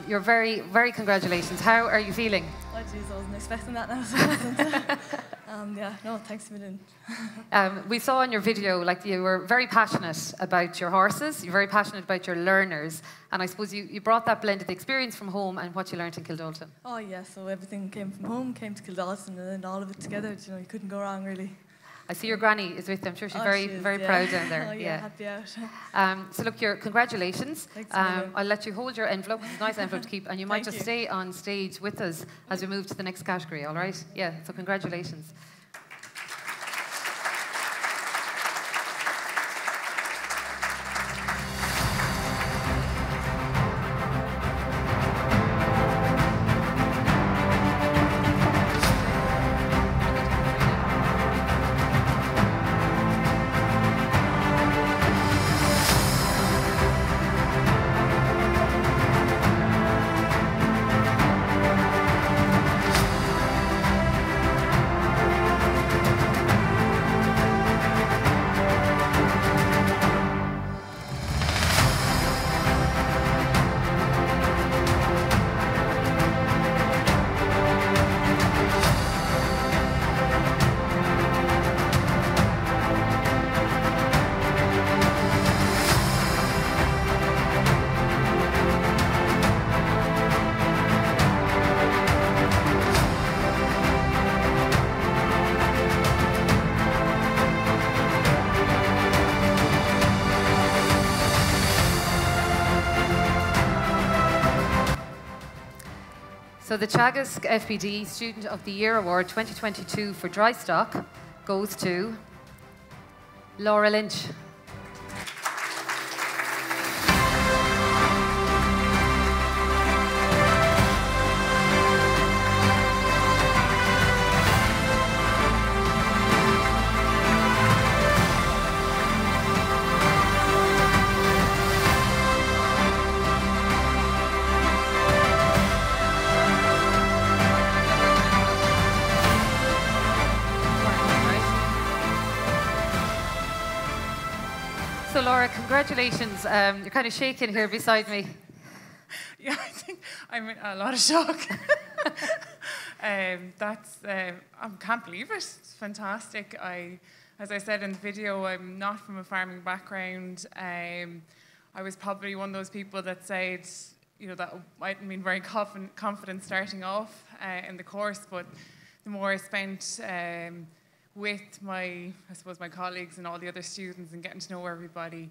S2: You're very, very congratulations. How are you feeling?
S6: Oh, jeez, I wasn't expecting that now, so I wasn't. Yeah, no, thanks a million.
S2: We saw in your video, like, you were very passionate about your horses, you're very passionate about your learners, and I suppose you brought that blend of the experience from home and what you learned in Kildalton.
S6: Oh, yeah, so everything came from home, came to Kildalton, and then all of it together, you know, you couldn't go wrong, really.
S2: I see your granny is with them. I'm sure she's very proud down there.
S6: Oh, yeah, happy out.
S2: So look, congratulations.
S6: Thanks,
S2: I'll let you hold your envelope. It's a nice envelope to keep, and you might just stay on stage with us as we move to the next category, all right? Yeah, so congratulations. So the Teagasc FBD Student of the Year Award 2022 for Drystock goes to Laura Lynch. So Laura, congratulations. You're kind of shaking here beside me.
S3: Yeah, I think I'm in a lot of shock. I can't believe it. It's fantastic. As I said in the video, I'm not from a farming background. I was probably one of those people that said, you know, that I hadn't been very confident starting off in the course, but the more I spent with my colleagues and all the other students and getting to know everybody,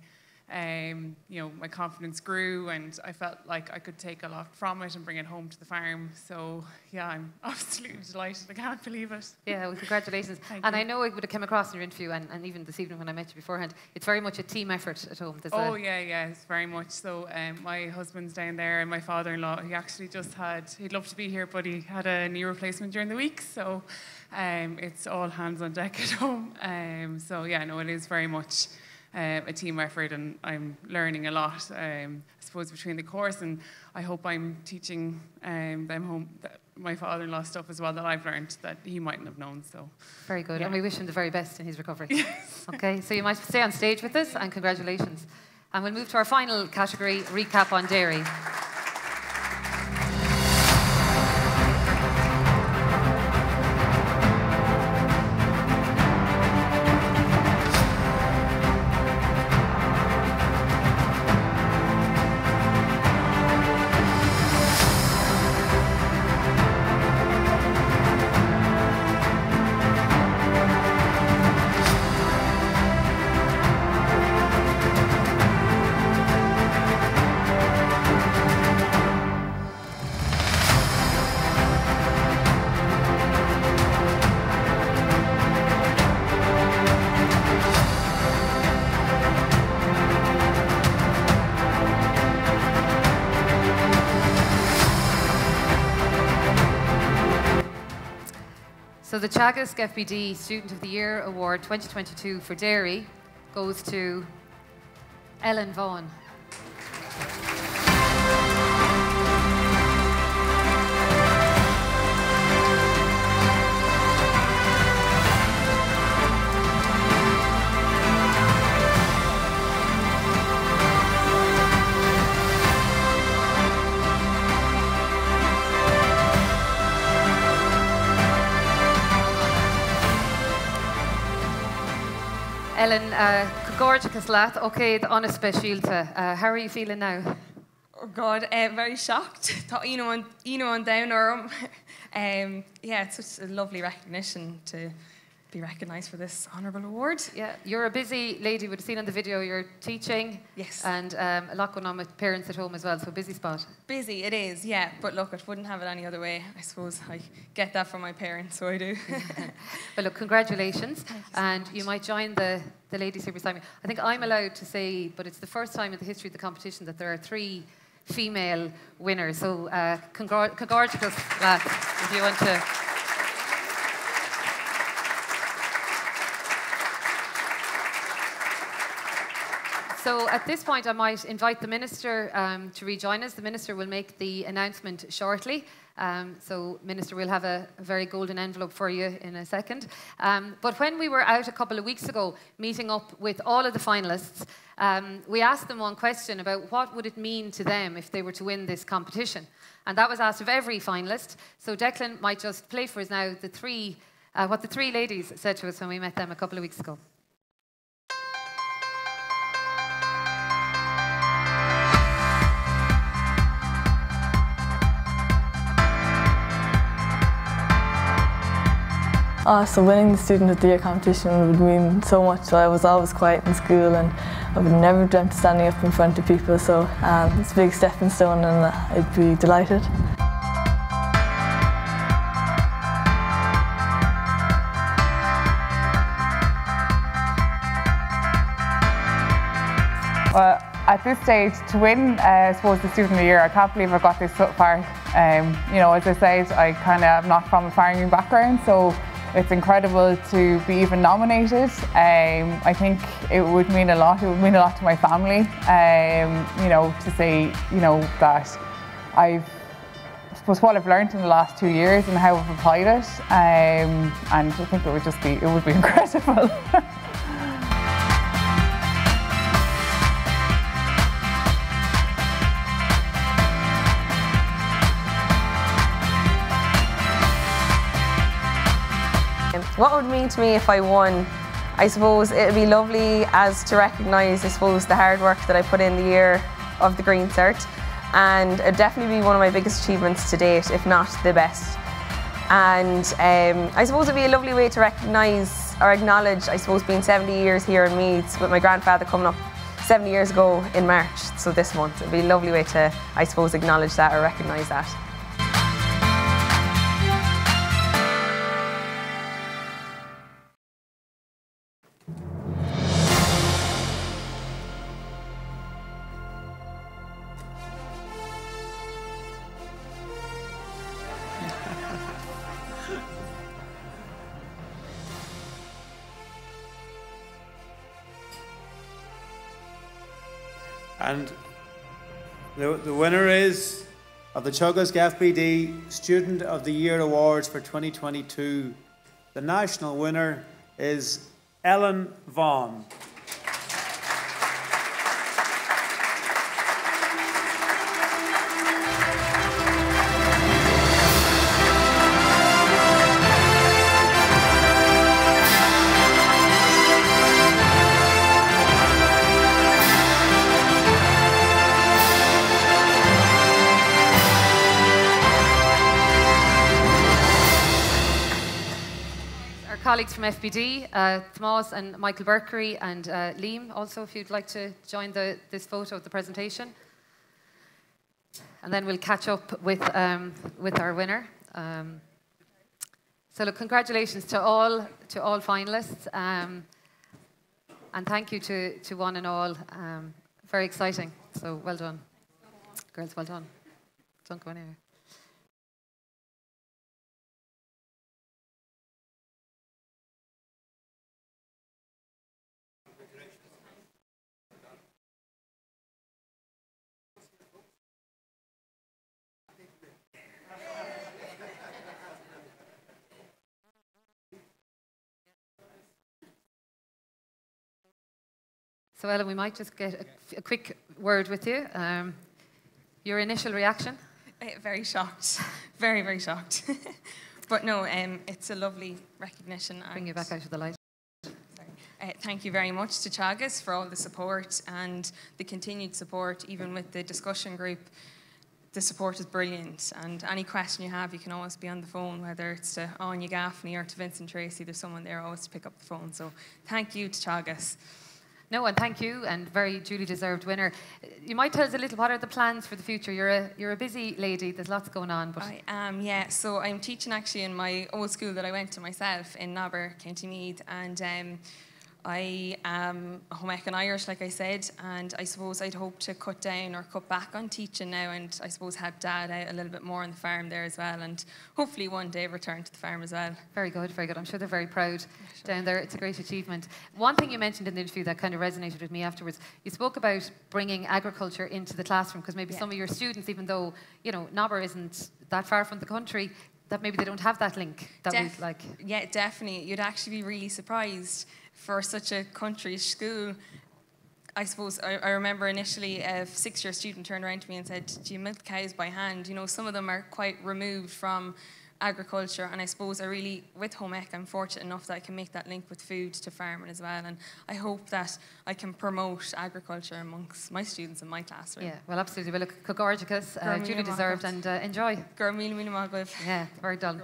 S3: you know, my confidence grew and I felt like I could take a lot from it and bring it home to the farm. So yeah, I'm absolutely delighted. I can't believe it.
S2: Yeah, well, congratulations.
S3: Thank
S2: and
S3: you.
S2: I know it would have come across in your interview and even this evening when I met you beforehand, it's very much a team effort at home.
S3: Oh yeah, it's very much so. My husband's down there and my father-in-law, he actually just he'd love to be here, but he had a knee replacement during the week, so it's all hands on deck at home. So yeah, no, it is very much a team effort, and I'm learning a lot, I suppose, between the course, and I hope I'm teaching them home my father-in-law stuff as well that I've learned that he mightn't have known. So
S2: very good,
S3: yeah.
S2: And we wish him the very best in his recovery.
S3: Yes.
S2: Okay, so you might stay on stage with us, and congratulations. And we'll move to our final category, recap on dairy. So the Teagasc FBD Student of the Year Award 2022 for Dairy goes to Ellen Vaughan. Ellen, Gorgeous Lath, okay, the honest specialta. How are you feeling now?
S4: Oh God, very shocked. Thought on down or yeah, it's such a lovely recognition to be recognised for this honourable award.
S2: Yeah, you're a busy lady. We've seen on the video you're teaching.
S4: Yes.
S2: And a lot going on with parents at home as well, so busy spot.
S4: Busy, it is, yeah. But look, I wouldn't have it any other way. I suppose I get that from my parents, so I do.
S2: Well, look, congratulations. And you might join the ladies here beside me. I think I'm allowed to say, but it's the first time in the history of the competition that there are 3 female winners. So congratulations, lads, if you want to. So at this point, I might invite the Minister to rejoin us. The Minister will make the announcement shortly. So, Minister, we'll have a very golden envelope for you in a second. But when we were out a couple of weeks ago meeting up with all of the finalists, we asked them one question about what would it mean to them if they were to win this competition. And that was asked of every finalist. So Declan might just play for us now what the 3 ladies said to us when we met them a couple of weeks ago.
S6: So winning the Student of the Year competition would mean so much. So I was always quiet in school and I would never dreamt of standing up in front of people. So it's a big stepping stone and I'd be delighted.
S13: Well, at this stage, to win, I suppose, the Student of the Year, I can't believe I got this so far. You know, as I said, I kind of am not from a farming background, so it's incredible to be even nominated. I think it would mean a lot. It would mean a lot to my family, you know, to say, you know, that I suppose what I've learned in the last 2 years and how I've applied it, and I think it would be incredible.
S17: What would it mean to me if I won? I suppose it would be lovely as to recognise, I suppose, the hard work that I put in the year of the Green Cert, and it'd definitely be one of my biggest achievements to date, if not the best. And I suppose it'd be a lovely way to recognise or acknowledge, I suppose, being 70 years here in Meath, with my grandfather coming up 70 years ago in March, so this month. It'd be a lovely way to, I suppose, acknowledge that or recognise that.
S18: And the winner is of the Teagasc FBD Student of the Year Awards for 2022. The national winner is Ellen Vaughan.
S2: Colleagues from FBD, Tomás and Michael Berkery and Liam also, if you'd like to join this photo of the presentation. And then we'll catch up with our winner. So look, congratulations to all finalists, and thank you to one and all. Very exciting, so well done. Girls, well done. Don't go anywhere. So Ellen, we might just get a quick word with you. Your initial reaction?
S4: Very shocked, very, very shocked. But no, it's a lovely recognition.
S2: Bring you back out of the light.
S4: Thank you very much to Teagasc for all the support and the continued support, even with the discussion group. The support is brilliant, and any question you have, you can always be on the phone, whether it's to Anya Gaffney or to Vincent Tracy. There's someone there always to pick up the phone. So thank you to Teagasc.
S2: No, and thank you, and very duly deserved winner. You might tell us a little, what are the plans for the future? You're a busy lady, there's lots going on. But
S4: I am, yeah. So I'm teaching actually in my old school that I went to myself in Navan, County Meath, and I am home ec and Irish, like I said, and I suppose I'd hope to cut down or cut back on teaching now, and I suppose help Dad out a little bit more on the farm there as well, and hopefully one day return to the farm as well.
S2: Very good, very good. I'm sure they're very proud down there. It's a great achievement. One thing you mentioned in the interview that kind of resonated with me afterwards, you spoke about bringing agriculture into the classroom, because maybe some of your students, even though, you know, Navan isn't that far from the country, that maybe they don't have that link that we'd like.
S4: Yeah, definitely. You'd actually be really surprised for such a country school. I suppose I remember initially a 6-year student turned around to me and said, do you milk cows by hand? You know, some of them are quite removed from agriculture, and I suppose I really, with home ec, I'm fortunate enough that I can make that link with food to farming as well, and I hope that I can promote agriculture amongst my students in my classroom.
S2: Yeah, well, absolutely. Well, look, gorgeous, duly deserved, and enjoy. Yeah, very done.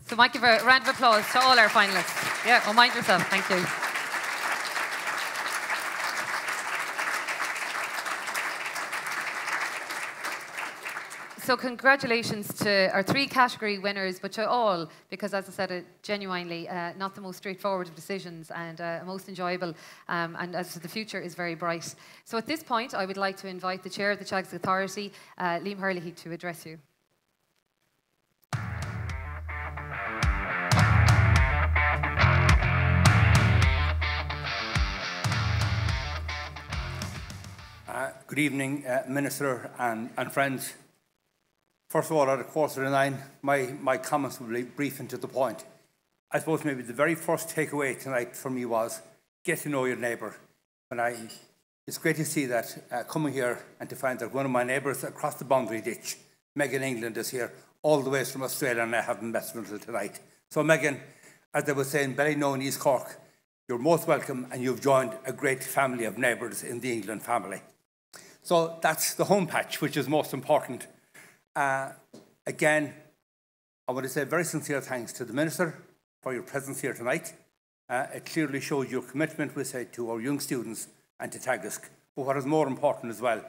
S2: So might give a round of applause to all our finalists. Yeah, well, mind yourself. Thank you. So congratulations to our 3 category winners, but to all, because as I said, genuinely not the most straightforward of decisions and most enjoyable, and as the future is very bright. So at this point, I would like to invite the Chair of the Teagasc Authority, Liam Hurley, to address you.
S5: Good evening, Minister and friends. First of all, at 8:45, my comments will be brief and to the point. I suppose maybe the very first takeaway tonight for me was get to know your neighbour. It's great to see that coming here and to find that one of my neighbours across the boundary ditch, Megan England, is here all the way from Australia, and I haven't met her until tonight. So Megan, as I was saying, Ballyknoe, East Cork, you're most welcome, and you've joined a great family of neighbours in the England family. So that's the home patch, which is most important. Again, I want to say very sincere thanks to the Minister for your presence here tonight. It clearly shows your commitment, we say, to our young students and to Teagasc. But what is more important as well,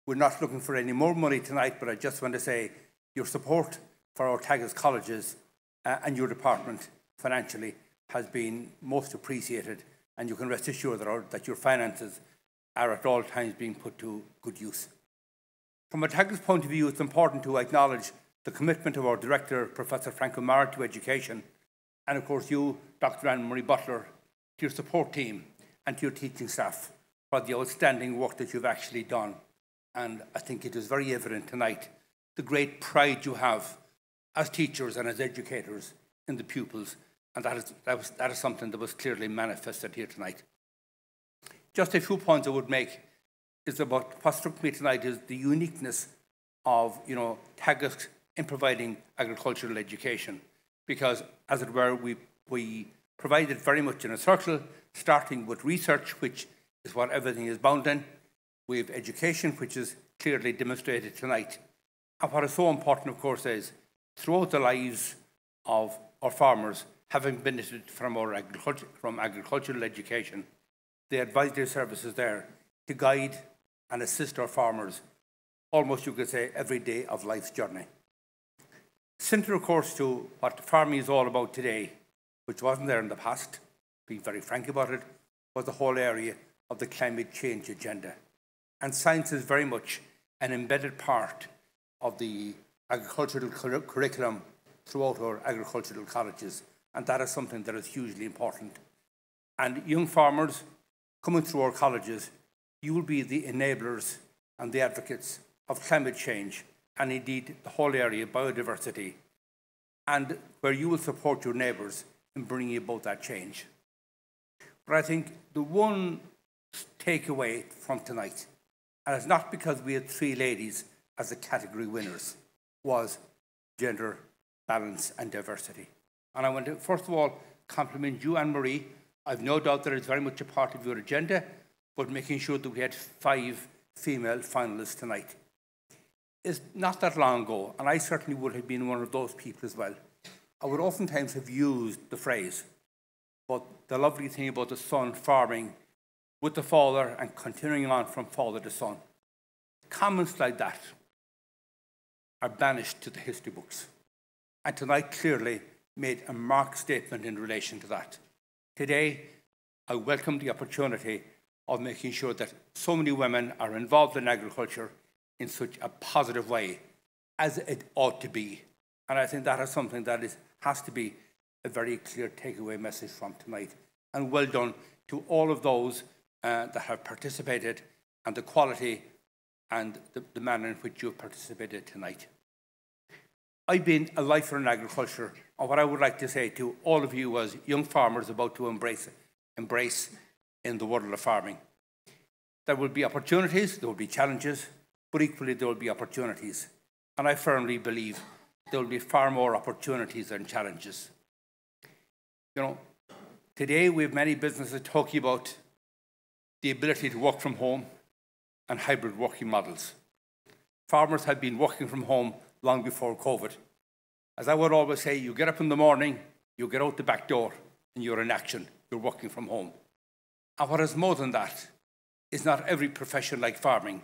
S5: we're not looking for any more money tonight, but I just want to say your support for our Teagasc colleges and your department financially has been most appreciated, and you can rest assured that your finances are at all times being put to good use. From a Teagasc point of view, it's important to acknowledge the commitment of our Director, Professor Frank O'Mara, to education, and of course you, Dr. Anne-Marie Butler, to your support team and to your teaching staff for the outstanding work that you've actually done. And I think it is very evident tonight the great pride you have as teachers and as educators in the pupils, and that is something that was clearly manifested here tonight. Just a few points I would make is about what struck me tonight is the uniqueness of Teagasc in providing agricultural education, because as it were we provided very much in a circle, starting with research, which is what everything is bound in. We have education, which is clearly demonstrated tonight. And what is so important, of course, is throughout the lives of our farmers, having benefited from agricultural education, the advisory services there to guide and assist our farmers, almost you could say every day of life's journey. Central, of course, to what farming is all about today, which wasn't there in the past, being very frank about it, was the whole area of the climate change agenda. And science is very much an embedded part of the agricultural curriculum throughout our agricultural colleges, and that is something that is hugely important. And young farmers coming through our colleges, you will be the enablers and the advocates of climate change, and indeed the whole area of biodiversity, and where you will support your neighbours in bringing about that change. But I think the one takeaway from tonight, and it's not because we had 3 ladies as the category winners, was gender balance and diversity. And I want to, first of all, compliment you, Anne-Marie. I've no doubt that it's very much a part of your agenda, but making sure that we had 5 female finalists tonight. It's not that long ago, and I certainly would have been one of those people as well. I would oftentimes have used the phrase, but the lovely thing about the son farming with the father and continuing on from father to son. Comments like that are banished to the history books. And tonight clearly made a marked statement in relation to that. Today, I welcome the opportunity of making sure that so many women are involved in agriculture in such a positive way as it ought to be. And I think that is something that has to be a very clear takeaway message from tonight. And well done to all of those that have participated, and the quality and the manner in which you have participated tonight. I've been a lifer in agriculture, and what I would like to say to all of you as young farmers about to embrace in the world of farming. There will be opportunities, there will be challenges, but equally there will be opportunities. And I firmly believe there will be far more opportunities than challenges. Today we have many businesses talking about the ability to work from home and hybrid working models. Farmers have been working from home long before COVID. As I would always say, you get up in the morning, you get out the back door, and you're in action. You're working from home. And what is more than that is not every profession like farming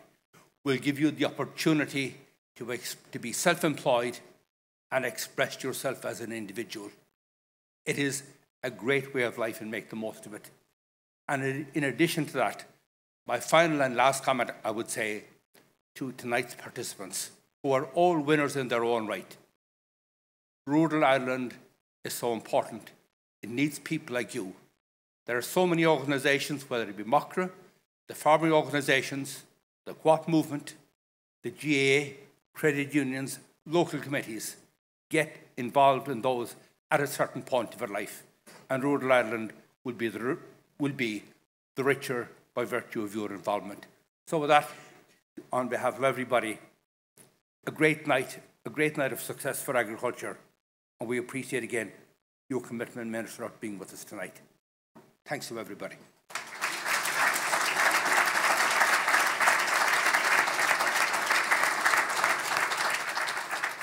S5: will give you the opportunity to be self-employed and express yourself as an individual. It is a great way of life and make the most of it. And in addition to that, my final and last comment I would say to tonight's participants, who are all winners in their own right. Rural Ireland is so important. It needs people like you. There are so many organisations, whether it be MOCRA, the farming organisations, the QUAT movement, the GAA, credit unions, local committees. Get involved in those at a certain point of your life. And Rural Ireland will be the richer by virtue of your involvement. So with that, on behalf of everybody, a great night of success for agriculture. And we appreciate again your commitment, Minister, of being with us tonight. Thanks to everybody.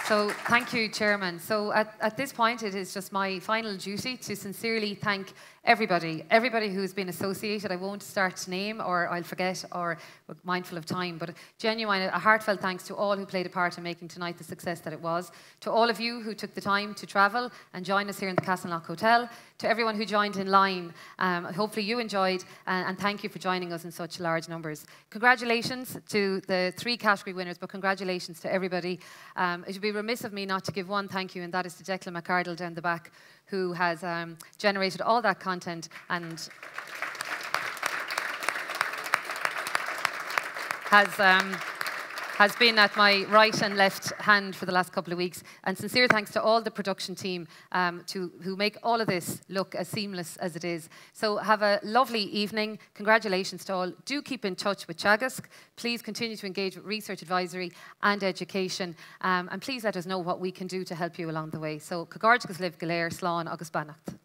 S2: So thank you, Chairman. So at this point, it is just my final duty to sincerely thank everybody who's been associated. I won't start to name, or I'll forget, or we're mindful of time, but a heartfelt thanks to all who played a part in making tonight the success that it was. To all of you who took the time to travel and join us here in the Castleknock Hotel. To everyone who joined in line, hopefully you enjoyed, and thank you for joining us in such large numbers. Congratulations to the 3 category winners, but congratulations to everybody. It would be remiss of me not to give one thank you, and that is to Declan McCardle down the back, who has generated all that content and has been at my right and left hand for the last couple of weeks. And sincere thanks to all the production team who make all of this look as seamless as it is. So have a lovely evening. Congratulations to all. Do keep in touch with Teagasc. Please continue to engage with research advisory and education. And please let us know what we can do to help you along the way. So Cagorge Liv Kildare, Slán agus Bannacht.